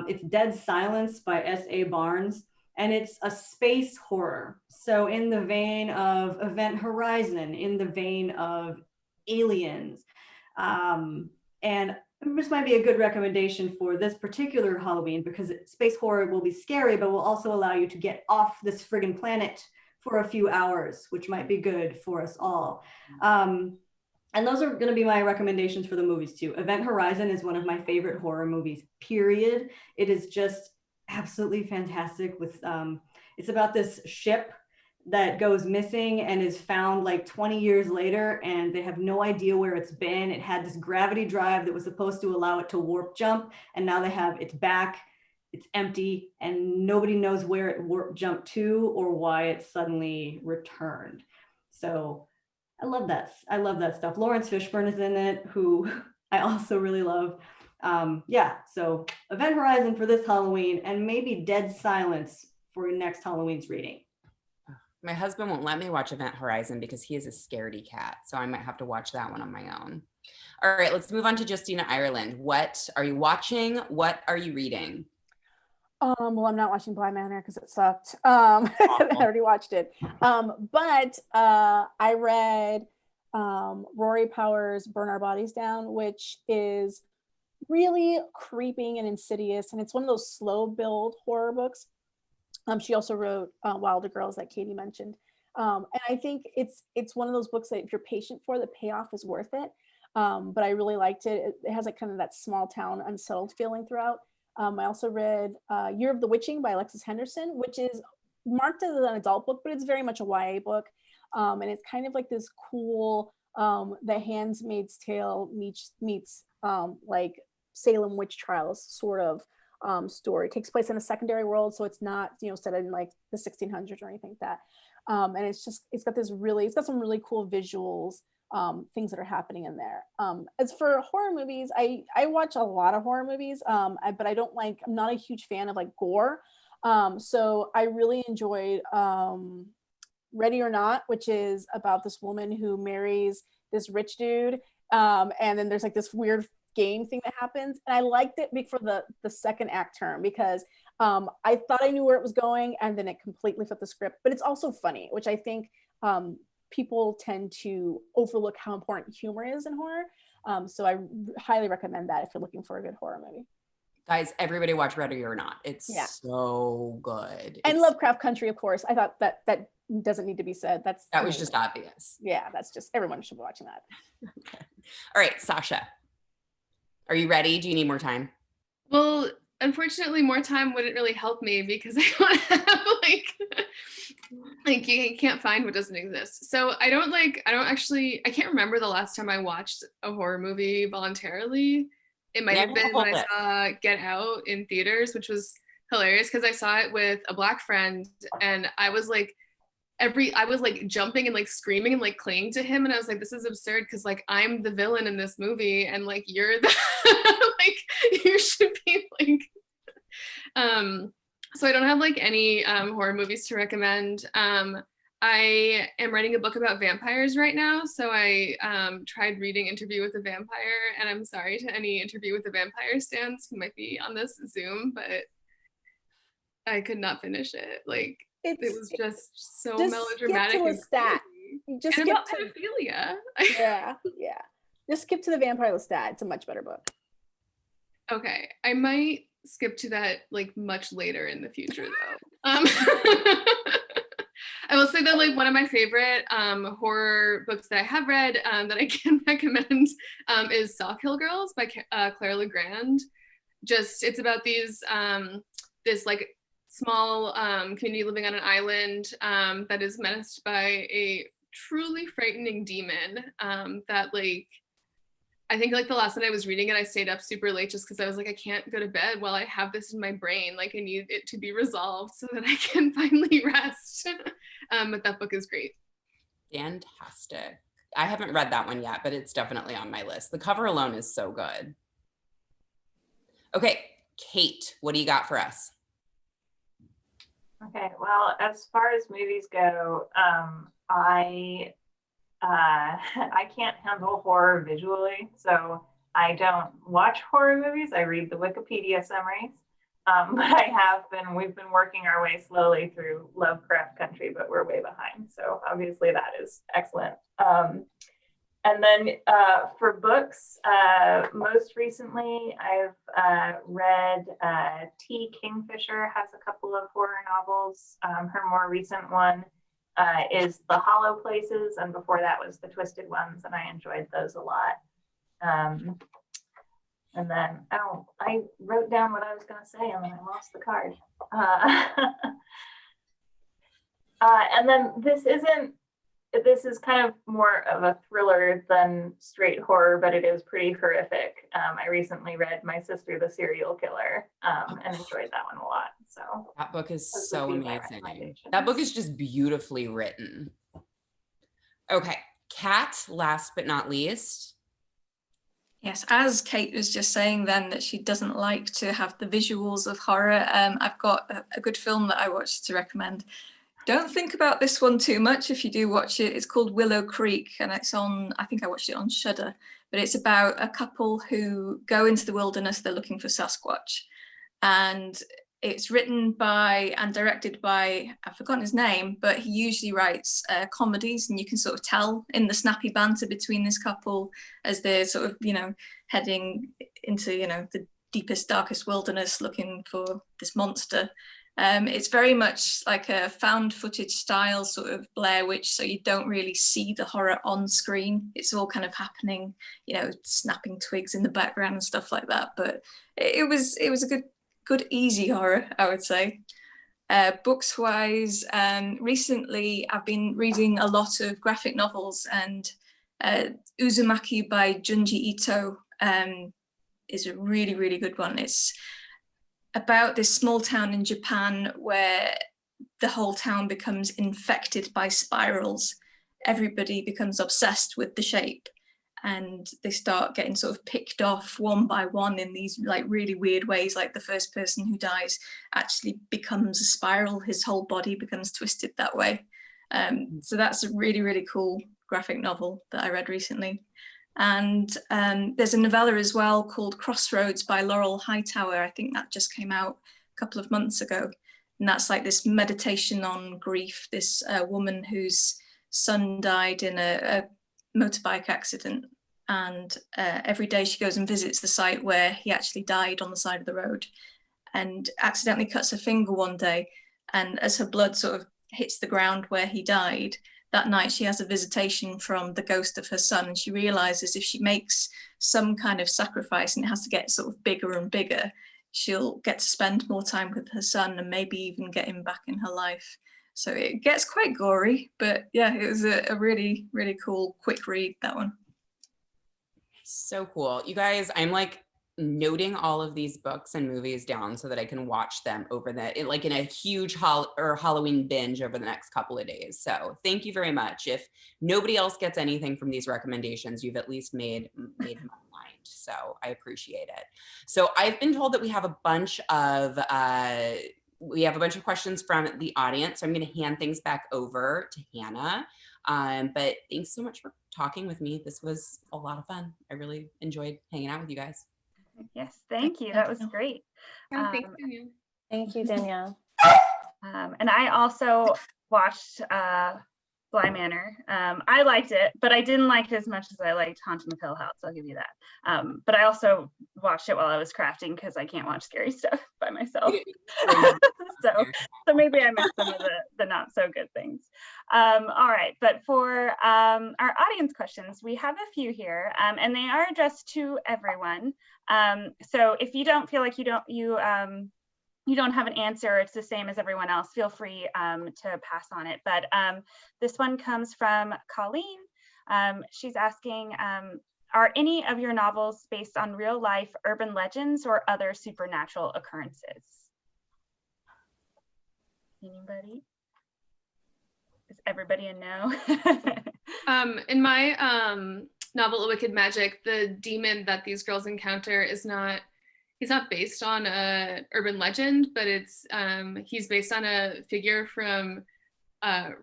It's Dead Silence by S.A. Barnes. And it's a space horror. So in the vein of Event Horizon, in the vein of Aliens. And this might be a good recommendation for this particular Halloween because space horror will be scary, but will also allow you to get off this friggin' planet for a few hours, which might be good for us all. And those are gonna be my recommendations for the movies too. Event Horizon is one of my favorite horror movies, period. It is just absolutely fantastic with it's about this ship that goes missing and is found like 20 years later, and they have no idea where it's been. It had this gravity drive that was supposed to allow it to warp jump, and now they have its back, it's empty, and nobody knows where it warp jumped to or why it suddenly returned. So I love that stuff. Lawrence Fishburne is in it, who I also really love. So Event Horizon for this Halloween, and maybe Dead Silence for next Halloween's reading. My husband won't let me watch Event Horizon because he is a scaredy cat, so I might have to watch that one on my own. All right, let's move on to Justina Ireland. What are you watching? What are you reading? Well, I'm not watching Bly Manor because it sucked. I already watched it. But I read Rory Power's Burn Our Bodies Down, which is really creeping and insidious, and it's one of those slow build horror books. She also wrote Wilder Girls that Katie mentioned, and I think it's one of those books that if you're patient for, the payoff is worth it. But I really liked it. It has like kind of that small town unsettled feeling throughout. I also read Year of the Witching by Alexis Henderson, which is marked as an adult book, but it's very much a YA book, and it's kind of like this cool The Handmaid's Tale meets like Salem witch trials sort of story. It takes place in a secondary world, so it's not set in like the 1600s or anything like that. And it's got some really cool visuals, things that are happening in there. As for horror movies, I watch a lot of horror movies, but I'm not a huge fan of like gore. So I really enjoyed Ready or Not, which is about this woman who marries this rich dude, And then there's like this weird game thing that happens. And I liked it for the second act term because I thought I knew where it was going and then it completely flipped the script. But it's also funny, which I think people tend to overlook how important humor is in horror. So I highly recommend that if you're looking for a good horror movie. Guys, everybody watch Ready or Not. It's so good. And Lovecraft Country, of course. I thought that doesn't need to be said. That was just obvious. Yeah, that's just, everyone should be watching that. Okay. All right, Sasha, are you ready? Do you need more time? Well, unfortunately, more time wouldn't really help me because I don't have like you can't find what doesn't exist. So I can't remember the last time I watched a horror movie voluntarily. It might have been when I saw Get Out in theaters, which was hilarious because I saw it with a Black friend and I was like jumping and like screaming and like clinging to him and I was like, this is absurd because like I'm the villain in this movie and like you're the like you should be like so I don't have like any horror movies to recommend. I am writing a book about vampires right now, so I tried reading Interview with a Vampire, and I'm sorry to any Interview with a Vampire stans who might be on this Zoom, but I could not finish it. Like it was just so melodramatic and crazy. Just and about pedophilia. Yeah. Just skip to the Vampire Lestat. It's a much better book. Okay, I might skip to that like much later in the future though. I will say that like one of my favorite horror books that I have read that I can recommend is Sawkill Girls by Claire Legrand. It's about these this like small community living on an island that is menaced by a truly frightening demon that like I think like the last night I was reading it, I stayed up super late just because I was like, I can't go to bed while I have this in my brain. Like I need it to be resolved so that I can finally rest. But that book is great. Fantastic. I haven't read that one yet, but it's definitely on my list. The cover alone is so good. Okay, Kate, what do you got for us? Okay, well, as far as movies go, I can't handle horror visually, so I don't watch horror movies. I read the Wikipedia summaries, but we've been working our way slowly through Lovecraft Country, but we're way behind. So obviously that is excellent. And then for books, most recently I've read T. Kingfisher has a couple of horror novels. Her more recent one is The Hollow Places, and before that was The Twisted Ones, and I enjoyed those a lot. And then, I wrote down what I was going to say, and then I lost the card. And then this is kind of more of a thriller than straight horror, but it is pretty horrific. I recently read My Sister the Serial Killer and enjoyed that one a lot. So that book is so amazing. That book is just beautifully written. Okay, Kat, last but not least. Yes, as Kate was just saying then that she doesn't like to have the visuals of horror, I've got a good film that I watched to recommend. Don't think about this one too much if you do watch it. It's called Willow Creek and it's on, I think I watched it on Shudder, but it's about a couple who go into the wilderness, they're looking for Sasquatch. And it's written by and directed by, I've forgotten his name, but he usually writes comedies, and you can sort of tell in the snappy banter between this couple as they're sort of, heading into, the deepest, darkest wilderness looking for this monster. It's very much like a found footage style sort of Blair Witch, so you don't really see the horror on screen. It's all kind of happening, snapping twigs in the background and stuff like that. But it was a good easy horror, I would say. Books wise, recently I've been reading a lot of graphic novels, and Uzumaki by Junji Ito is a really, really good one. It's about this small town in Japan where the whole town becomes infected by spirals. Everybody becomes obsessed with the shape, and they start getting sort of picked off one by one in these like really weird ways. Like the first person who dies actually becomes a spiral. His whole body becomes twisted that way. So that's a really, really cool graphic novel that I read recently. And there's a novella as well called Crossroads by Laurel Hightower. I think that just came out a couple of months ago. And that's like this meditation on grief. This woman whose son died in a motorbike accident. And every day she goes and visits the site where he actually died on the side of the road, and accidentally cuts her finger one day. And as her blood sort of hits the ground where he died, that night she has a visitation from the ghost of her son. And she realizes if she makes some kind of sacrifice and it has to get sort of bigger and bigger, she'll get to spend more time with her son and maybe even get him back in her life. So it gets quite gory, but yeah, it was a really, really cool, quick read, that one. So cool. You guys, I'm like noting all of these books and movies down so that I can watch them over like in a huge Halloween binge over the next couple of days. So thank you very much. If nobody else gets anything from these recommendations, you've at least made my mind. So I appreciate it. So I've been told that we have a bunch of questions from the audience. So I'm going to hand things back over to Hannah. But thanks so much for talking with me. This was a lot of fun. I really enjoyed hanging out with you guys. Yes, thank you. That was great. Thanks, Danielle. Thank you, Danielle. And I also watched Bly Manor. I liked it, but I didn't like it as much as I liked Haunting of Hill House. I'll give you that. But I also watched it while I was crafting because I can't watch scary stuff by myself. so maybe I missed some of the not so good things. All right, but for our audience questions, we have a few here, and they are addressed to everyone. So if you don't feel like you don't have an answer, it's the same as everyone else, feel free to pass on it. But this one comes from Colleen. She's asking, are any of your novels based on real life urban legends or other supernatural occurrences? Anybody? Is everybody a no? In my novel, A Wicked Magic, the demon that these girls encounter is not, he's not based on a urban legend, but it's he's based on a figure from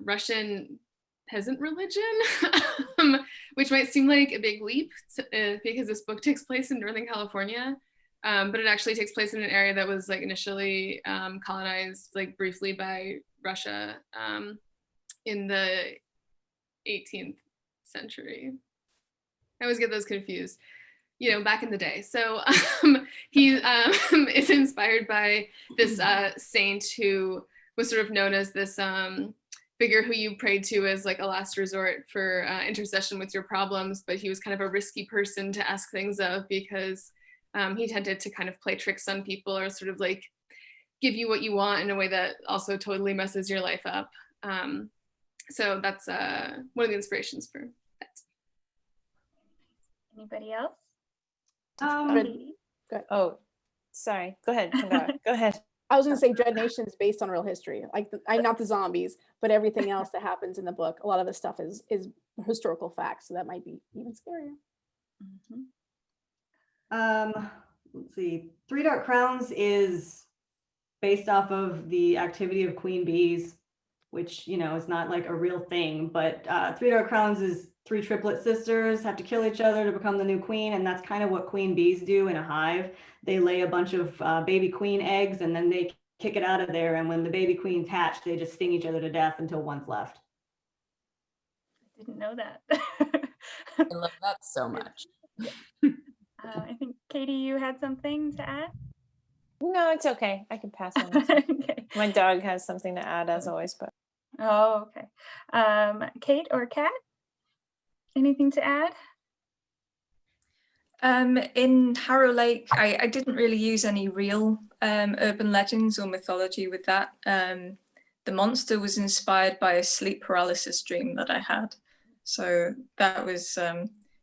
Russian peasant religion, which might seem like a big leap because this book takes place in Northern California, but it actually takes place in an area that was like initially colonized like briefly by Russia in the 18th century. I always get those confused, you know, back in the day. So he is inspired by this saint who was sort of known as this figure who you prayed to as like a last resort for intercession with your problems, but he was kind of a risky person to ask things of because he tended to kind of play tricks on people or sort of like give you what you want in a way that also totally messes your life up. So that's one of the inspirations for that. Anybody else? Oh, sorry. Go ahead, Kendare. Go ahead. I was going to say Dread Nation is based on real history, like not the zombies, but everything else that happens in the book. A lot of the stuff is historical facts, so that might be even scarier. Let's see. Three Dark Crowns is based off of the activity of queen bees, which, you know, is not like a real thing, but Three Dark Crowns is three triplet sisters have to kill each other to become the new queen, and that's kind of what queen bees do in a hive. They lay a bunch of baby queen eggs, and then they kick it out of there, and when the baby queens hatch, they just sting each other to death until one's left. I didn't know that. I love that so much. I think, Katie, you had something to add? No, it's okay. I can pass on. Okay. My dog has something to add as always, but. Oh, okay. Kate or Kat? Anything to add? In Harrow Lake, I didn't really use any real urban legends or mythology with that. The monster was inspired by a sleep paralysis dream that I had. So that was,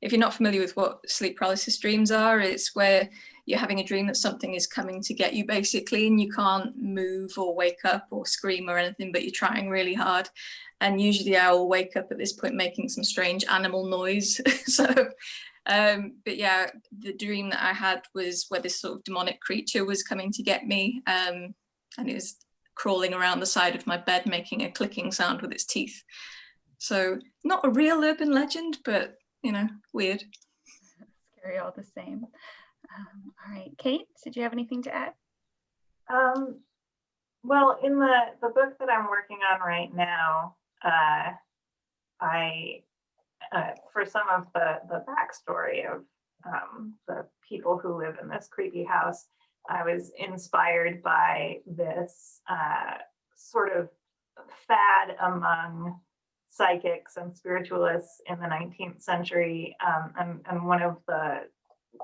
if you're not familiar with what sleep paralysis dreams are, it's where you're having a dream that something is coming to get you basically, and you can't move or wake up or scream or anything, but you're trying really hard. And usually I will wake up at this point making some strange animal noise. But yeah, the dream that I had was where this sort of demonic creature was coming to get me, and it was crawling around the side of my bed making a clicking sound with its teeth. So not a real urban legend, but, you know, weird. Very all the same. All right, Kate, did you have anything to add? Well, in the book that I'm working on right now, I for some of the backstory of the people who live in this creepy house, I was inspired by this sort of fad among psychics and spiritualists in the 19th century. And one of the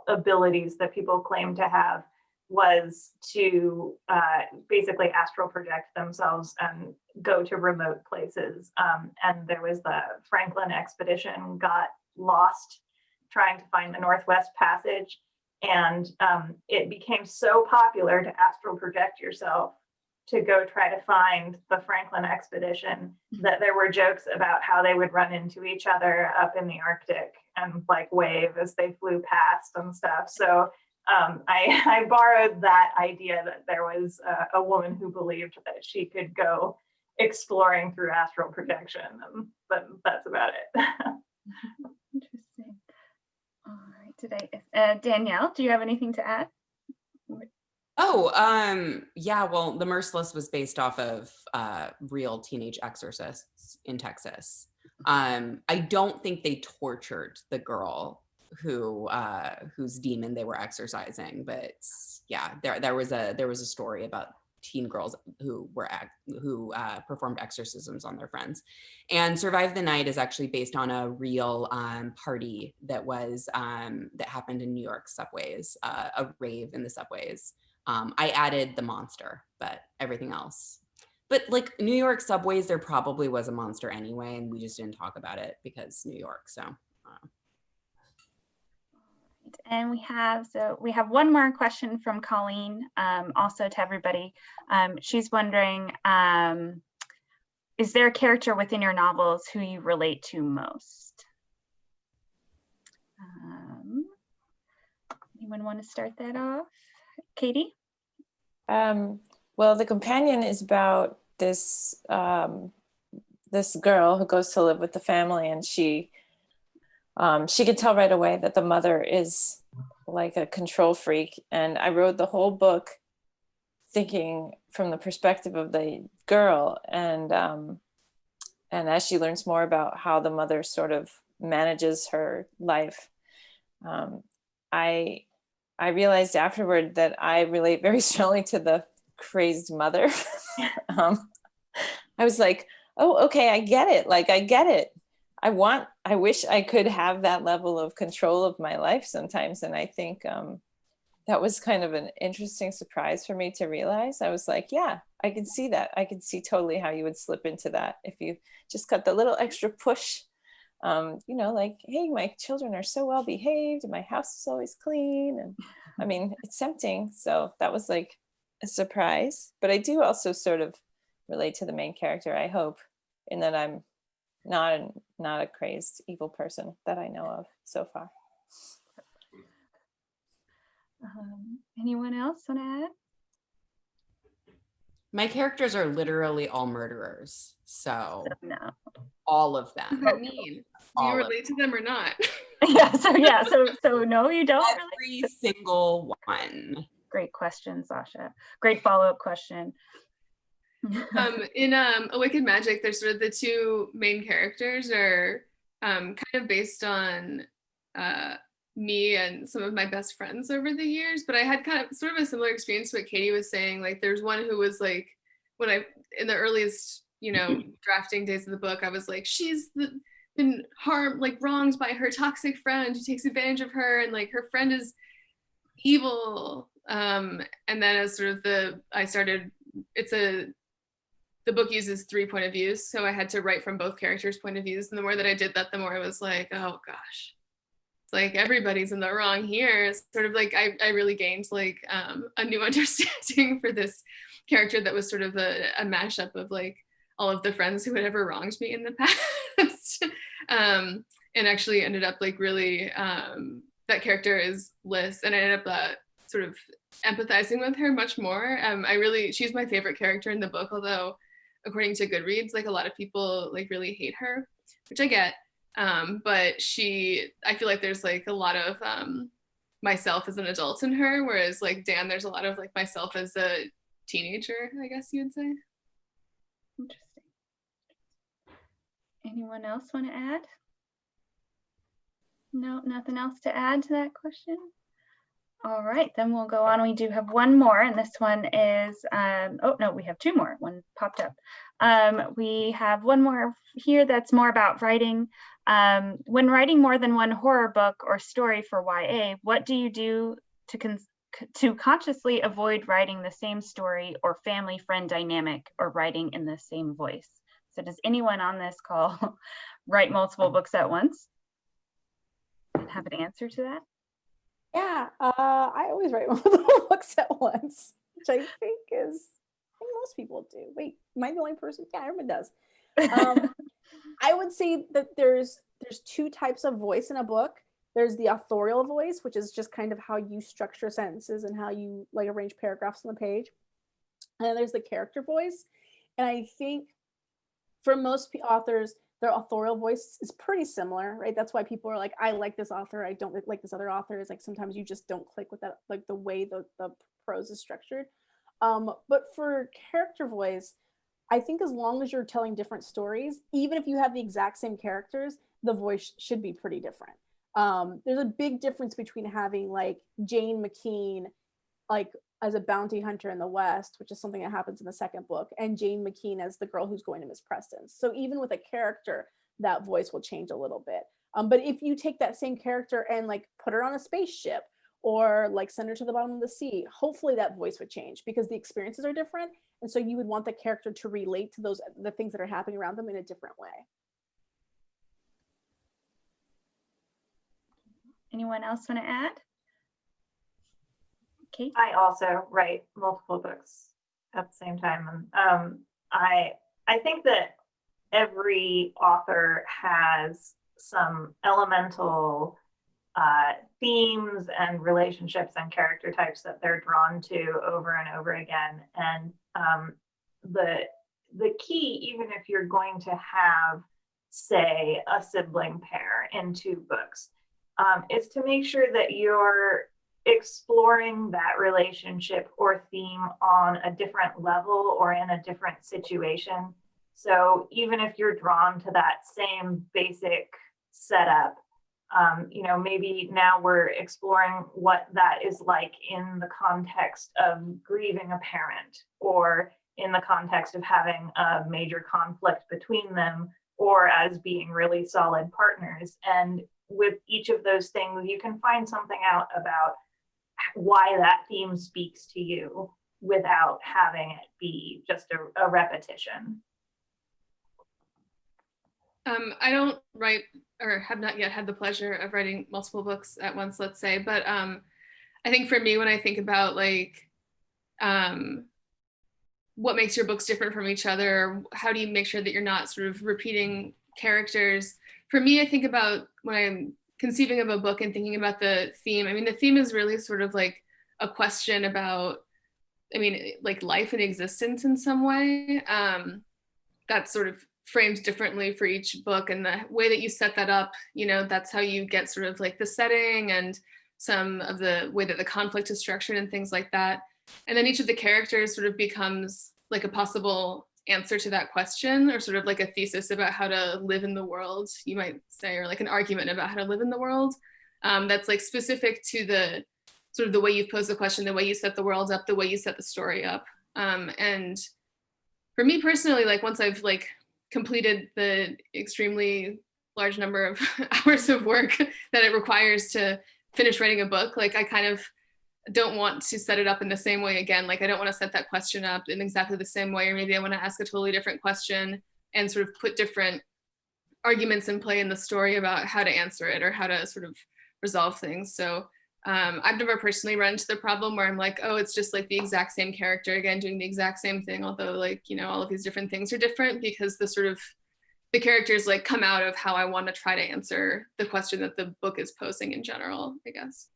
abilities that people claim to have was to basically astral project themselves and go to remote places. And there was the Franklin expedition got lost trying to find the Northwest Passage. And it became so popular to astral project yourself to go try to find the Franklin expedition that there were jokes about how they would run into each other up in the Arctic and like wave as they flew past and stuff. So I borrowed that idea that there was a woman who believed that she could go exploring through astral projection, but that's about it. Interesting. All right, Danielle, do you have anything to add? Oh, yeah, well, The Merciless was based off of real teenage exorcists in Texas. I don't think they tortured the girl whose demon they were exorcising, but yeah, there was a story about teen girls who performed exorcisms on their friends. And Survive the Night is actually based on a real party that happened in New York subways, a rave in the subways. I added the monster, but everything else. But like New York subways, there probably was a monster anyway, and we just didn't talk about it because New York. So. And we have one more question from Colleen, also to everybody. She's wondering, is there a character within your novels who you relate to most? Anyone want to start that off? Katie? Well, the companion is about this this girl who goes to live with the family, and she could tell right away that the mother is like a control freak. And I wrote the whole book thinking from the perspective of the girl, and as she learns more about how the mother sort of manages her life, I realized afterward that I relate very strongly to the crazed mother. I was like, oh, okay, I get it. Like, I get it. I wish I could have that level of control of my life sometimes. And I think that was kind of an interesting surprise for me to realize. I was like, yeah, I can see that. I can see totally how you would slip into that if you just got the little extra push. Like, hey, my children are so well behaved and my house is always clean. And I mean, it's tempting. So that was like a surprise. But I do also sort of relate to the main character, I hope, in that I'm not a crazed evil person that I know of so far. Anyone else want to add? My characters are literally all murderers, so No. all of them. What does that mean? Do you relate to them or not? So no, you don't. Every single one. Great question, Sasha. Great follow-up question. In A Wicked Magic, there's sort of the two main characters are kind of based on me and some of my best friends over the years, but I had kind of sort of a similar experience to what Katie was saying. Like, there's one who was like, in the earliest, drafting days of the book, I was like, she's been wronged by her toxic friend who takes advantage of her, and like her friend is evil. And then as sort of the book uses 3 point of views, so I had to write from both characters' point of views. And the more that I did that, the more I was like, oh gosh, it's like everybody's in the wrong here. It's sort of like I really gained like a new understanding for this character that was sort of a mashup of like all of the friends who had ever wronged me in the past. And actually ended up like really, that character is Liz, and I ended up sort of empathizing with her much more. She's my favorite character in the book, although according to Goodreads, like a lot of people like really hate her, which I get. But I feel like there's like a lot of myself as an adult in her, whereas like Dan, there's a lot of like myself as a teenager, I guess you would say. Interesting. Anyone else want to add? No, nothing else to add to that question? All right, then we'll go on. We do have one more, and this one is, oh no, we have two more. One popped up. We have one more here that's more about writing. When writing more than one horror book or story for YA, what do you do to consciously avoid writing the same story or family friend dynamic or writing in the same voice? So does anyone on this call write multiple books at once? And have an answer to that? Yeah, I always write multiple books at once, which I think most people do. Wait, am I the only person? Yeah, everyone does. I would say that there's two types of voice in a book. There's the authorial voice, which is just kind of how you structure sentences and how you like arrange paragraphs on the page. And then there's the character voice. And I think for most authors, their authorial voice is pretty similar, right? That's why people are like, I like this author, I don't like this other author. It's like sometimes you just don't click with that, like the way the prose is structured. But for character voice, I think as long as you're telling different stories, even if you have the exact same characters, the voice should be pretty different. There's a big difference between having like Jane McKean, like as a bounty hunter in the West, which is something that happens in the second book, and Jane McKean as the girl who's going to Miss Preston's. So even with a character, that voice will change a little bit. But if you take that same character and like put her on a spaceship or like send her to the bottom of the sea, hopefully that voice would change because the experiences are different. And so you would want the character to relate to the things that are happening around them in a different way. Anyone else want to add? Okay. I also write multiple books at the same time. And I think that every author has some elemental themes and relationships and character types that they're drawn to over and over again. And the key, even if you're going to have, say, a sibling pair in two books, is to make sure that you're exploring that relationship or theme on a different level or in a different situation. So even if you're drawn to that same basic setup, maybe now we're exploring what that is like in the context of grieving a parent or in the context of having a major conflict between them or as being really solid partners. And with each of those things, you can find something out about why that theme speaks to you without having it be just a repetition. I don't write or have not yet had the pleasure of writing multiple books at once, let's say, but I think for me, when I think about like what makes your books different from each other, how do you make sure that you're not sort of repeating characters? For me, I think about when I'm conceiving of a book and thinking about the theme. I mean, the theme is really sort of like a question about, like life and existence in some way. That's sort of framed differently for each book, and the way that you set that up, that's how you get sort of like the setting and some of the way that the conflict is structured and things like that. And then each of the characters sort of becomes like a possible answer to that question, or sort of like a thesis about how to live in the world, you might say, or like an argument about how to live in the world. That's like specific to the sort of the way you pose the question, the way you set the world up, the way you set the story up. And for me personally, like once I've like completed the extremely large number of hours of work that it requires to finish writing a book, like I kind of don't want to set it up in the same way again. Like I don't want to set that question up in exactly the same way, or maybe I want to ask a totally different question and sort of put different arguments in play in the story about how to answer it or how to sort of resolve things. So I've never personally run into the problem where I'm like, oh, it's just like the exact same character again doing the exact same thing, although like, all of these different things are different, because the characters like come out of how I want to try to answer the question that the book is posing in general, I guess.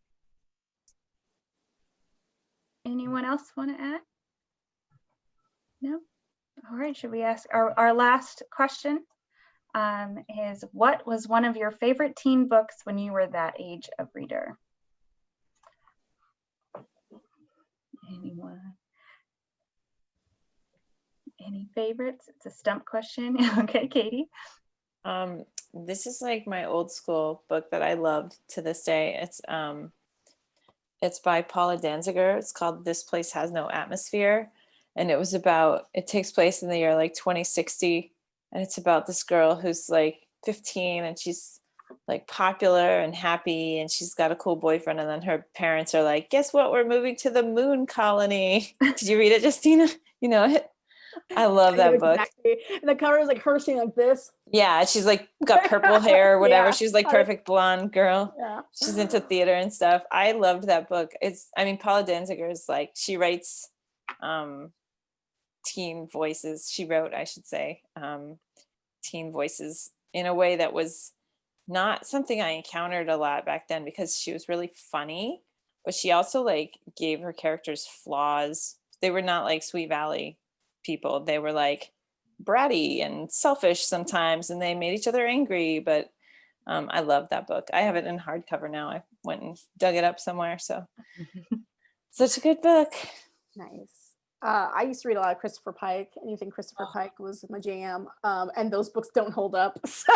Anyone else want to add? No? All right, should we ask our last question? is, what was one of your favorite teen books when you were that age of reader? Anyone? Any favorites? It's a stump question. Okay, Katie. This is like my old school book that I loved to this day. It's by Paula Danziger. It's called This Place Has No Atmosphere. And it takes place in the year like 2060. And it's about this girl who's like 15 and she's like popular and happy and she's got a cool boyfriend. And then her parents are like, guess what? We're moving to the moon colony. Did you read it, Justina? You know it? I love that book. Exactly. And the cover is like her sitting like this. Yeah, she's like got purple hair or whatever. Yeah. She's like perfect blonde girl. Yeah. She's into theater and stuff. I loved that book. Paula Danziger is like, she writes teen voices. She wrote, I should say, teen voices in a way that was not something I encountered a lot back then because she was really funny, but she also like gave her characters flaws. They were not like Sweet Valley people. They were like bratty and selfish sometimes, and they made each other angry. But I love that book. I have it in hardcover now. I went and dug it up somewhere. So such a good book. Nice. I used to read a lot of Christopher Pike. Anything Christopher Pike was my jam. And those books don't hold up. So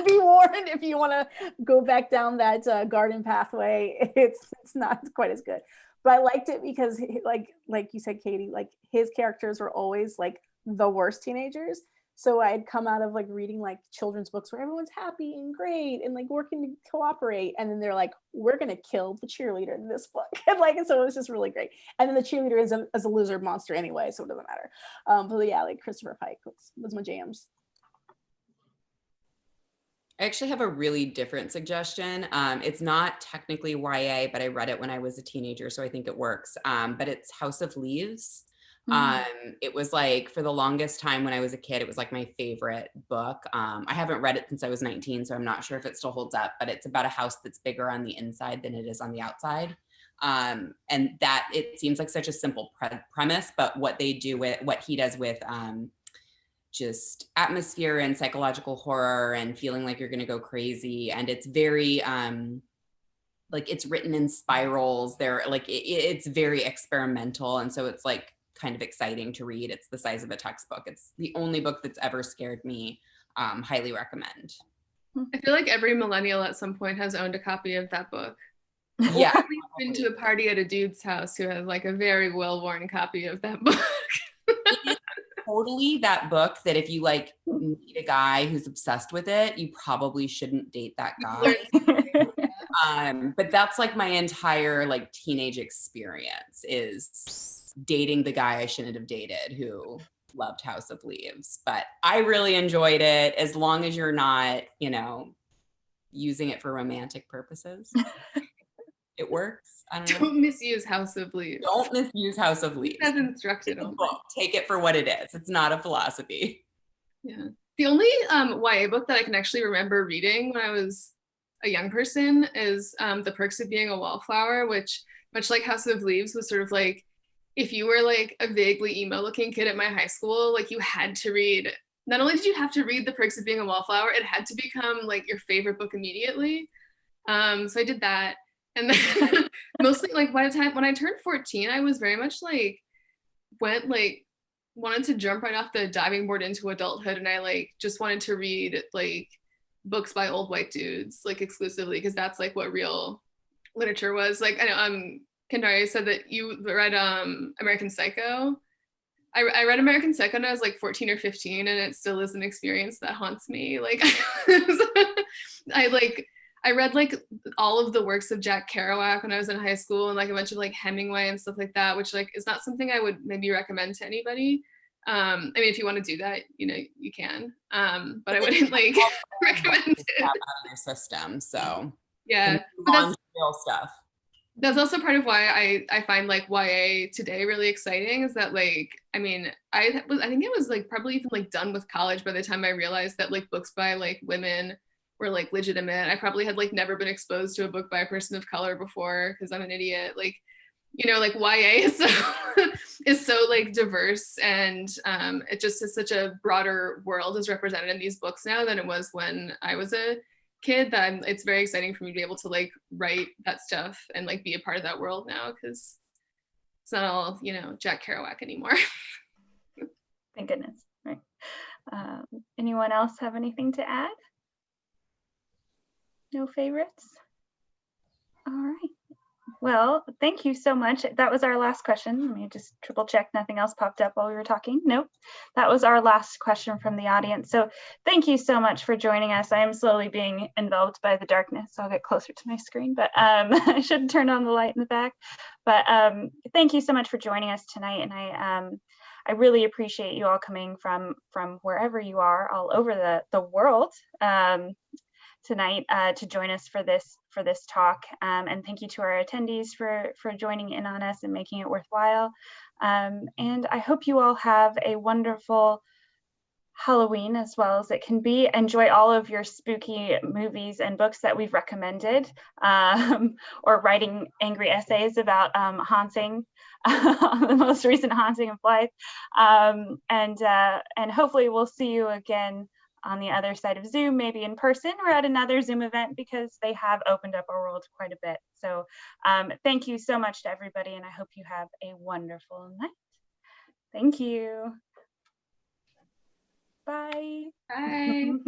be warned if you want to go back down that garden pathway. It's not quite as good. But I liked it because like you said, Katie, like his characters were always like the worst teenagers. So I'd come out of like reading like children's books where everyone's happy and great and like working to cooperate. And then they're like, we're going to kill the cheerleader in this book. And like, so it was just really great. And then the cheerleader is a lizard monster anyway, so it doesn't matter. But yeah, like Christopher Pike was my jams. I actually have a really different suggestion. It's not technically YA, but I read it when I was a teenager, so I think it works. But it's House of Leaves. It was like, for the longest time when I was a kid, it was like my favorite book. I haven't read it since I was 19, so I'm not sure if it still holds up, but it's about a house that's bigger on the inside than it is on the outside. And that, it seems like such a simple premise, but what he does with just atmosphere and psychological horror and feeling like you're going to go crazy. And it's very, like it's written in spirals. They're like, it's very experimental. And so it's like kind of exciting to read. It's the size of a textbook. It's the only book that's ever scared me. Highly recommend. I feel like every millennial at some point has owned a copy of that book. Yeah. Or at least been to a party at a dude's house who has like a very well-worn copy of that book. Totally that book that if you like meet a guy who's obsessed with it, you probably shouldn't date that guy. But that's like my entire like teenage experience, is dating the guy I shouldn't have dated who loved House of Leaves. But I really enjoyed it, as long as you're not, using it for romantic purposes. It works. I don't know. Don't misuse House of Leaves. Don't misuse House of Leaves. As instructed. Take it for what it is. It's not a philosophy. Yeah. The only YA book that I can actually remember reading when I was a young person is The Perks of Being a Wallflower, which, much like House of Leaves, was sort of like, if you were like a vaguely emo looking kid at my high school, like you had to read, not only did you have to read The Perks of Being a Wallflower, it had to become like your favorite book immediately. So I did that. And then mostly like by the time when I turned 14, I was very much like wanted to jump right off the diving board into adulthood. And I like just wanted to read like books by old white dudes, like exclusively, because that's like what real literature was. Like, I know Kendare said that you read American Psycho. I read American Psycho when I was like 14 or 15, and it still is an experience that haunts me. Like I read like all of the works of Jack Kerouac when I was in high school, and like a bunch of like Hemingway and stuff like that, which like is not something I would maybe recommend to anybody. I mean, if you want to do that, you can. But I wouldn't like recommend it. Out of your system, so yeah. But that's real stuff. That's also part of why I find like YA today really exciting, is that like, I mean, I think it was like probably even like done with college by the time I realized that like books by like women were like legitimate. I probably had like never been exposed to a book by a person of color before because I'm an idiot. Like you know, like YA is so is so like diverse, and it just is such a broader world is represented in these books now than it was when I was a kid, that it's very exciting for me to be able to like write that stuff and like be a part of that world now, because it's not all, you know, Jack Kerouac anymore. Thank goodness. Right. Anyone else have anything to add? No favorites? All right. Well, thank you so much. That was our last question. Let me just triple check nothing else popped up while we were talking. Nope. That was our last question from the audience. So thank you so much for joining us. I am slowly being enveloped by the darkness, so I'll get closer to my screen, but I should turn on the light in the back. But thank you so much for joining us tonight. And I really appreciate you all coming from wherever you are all over the world tonight to join us for this talk, and thank you to our attendees for joining in on us and making it worthwhile. And I hope you all have a wonderful Halloween as well as it can be. Enjoy all of your spooky movies and books that we've recommended, or writing angry essays about haunting, the most recent haunting of life. And hopefully we'll see you again on the other side of Zoom, maybe in person or at another Zoom event, because they have opened up our world quite a bit. So thank you so much to everybody, and I hope you have a wonderful night. Thank you. Bye. Bye.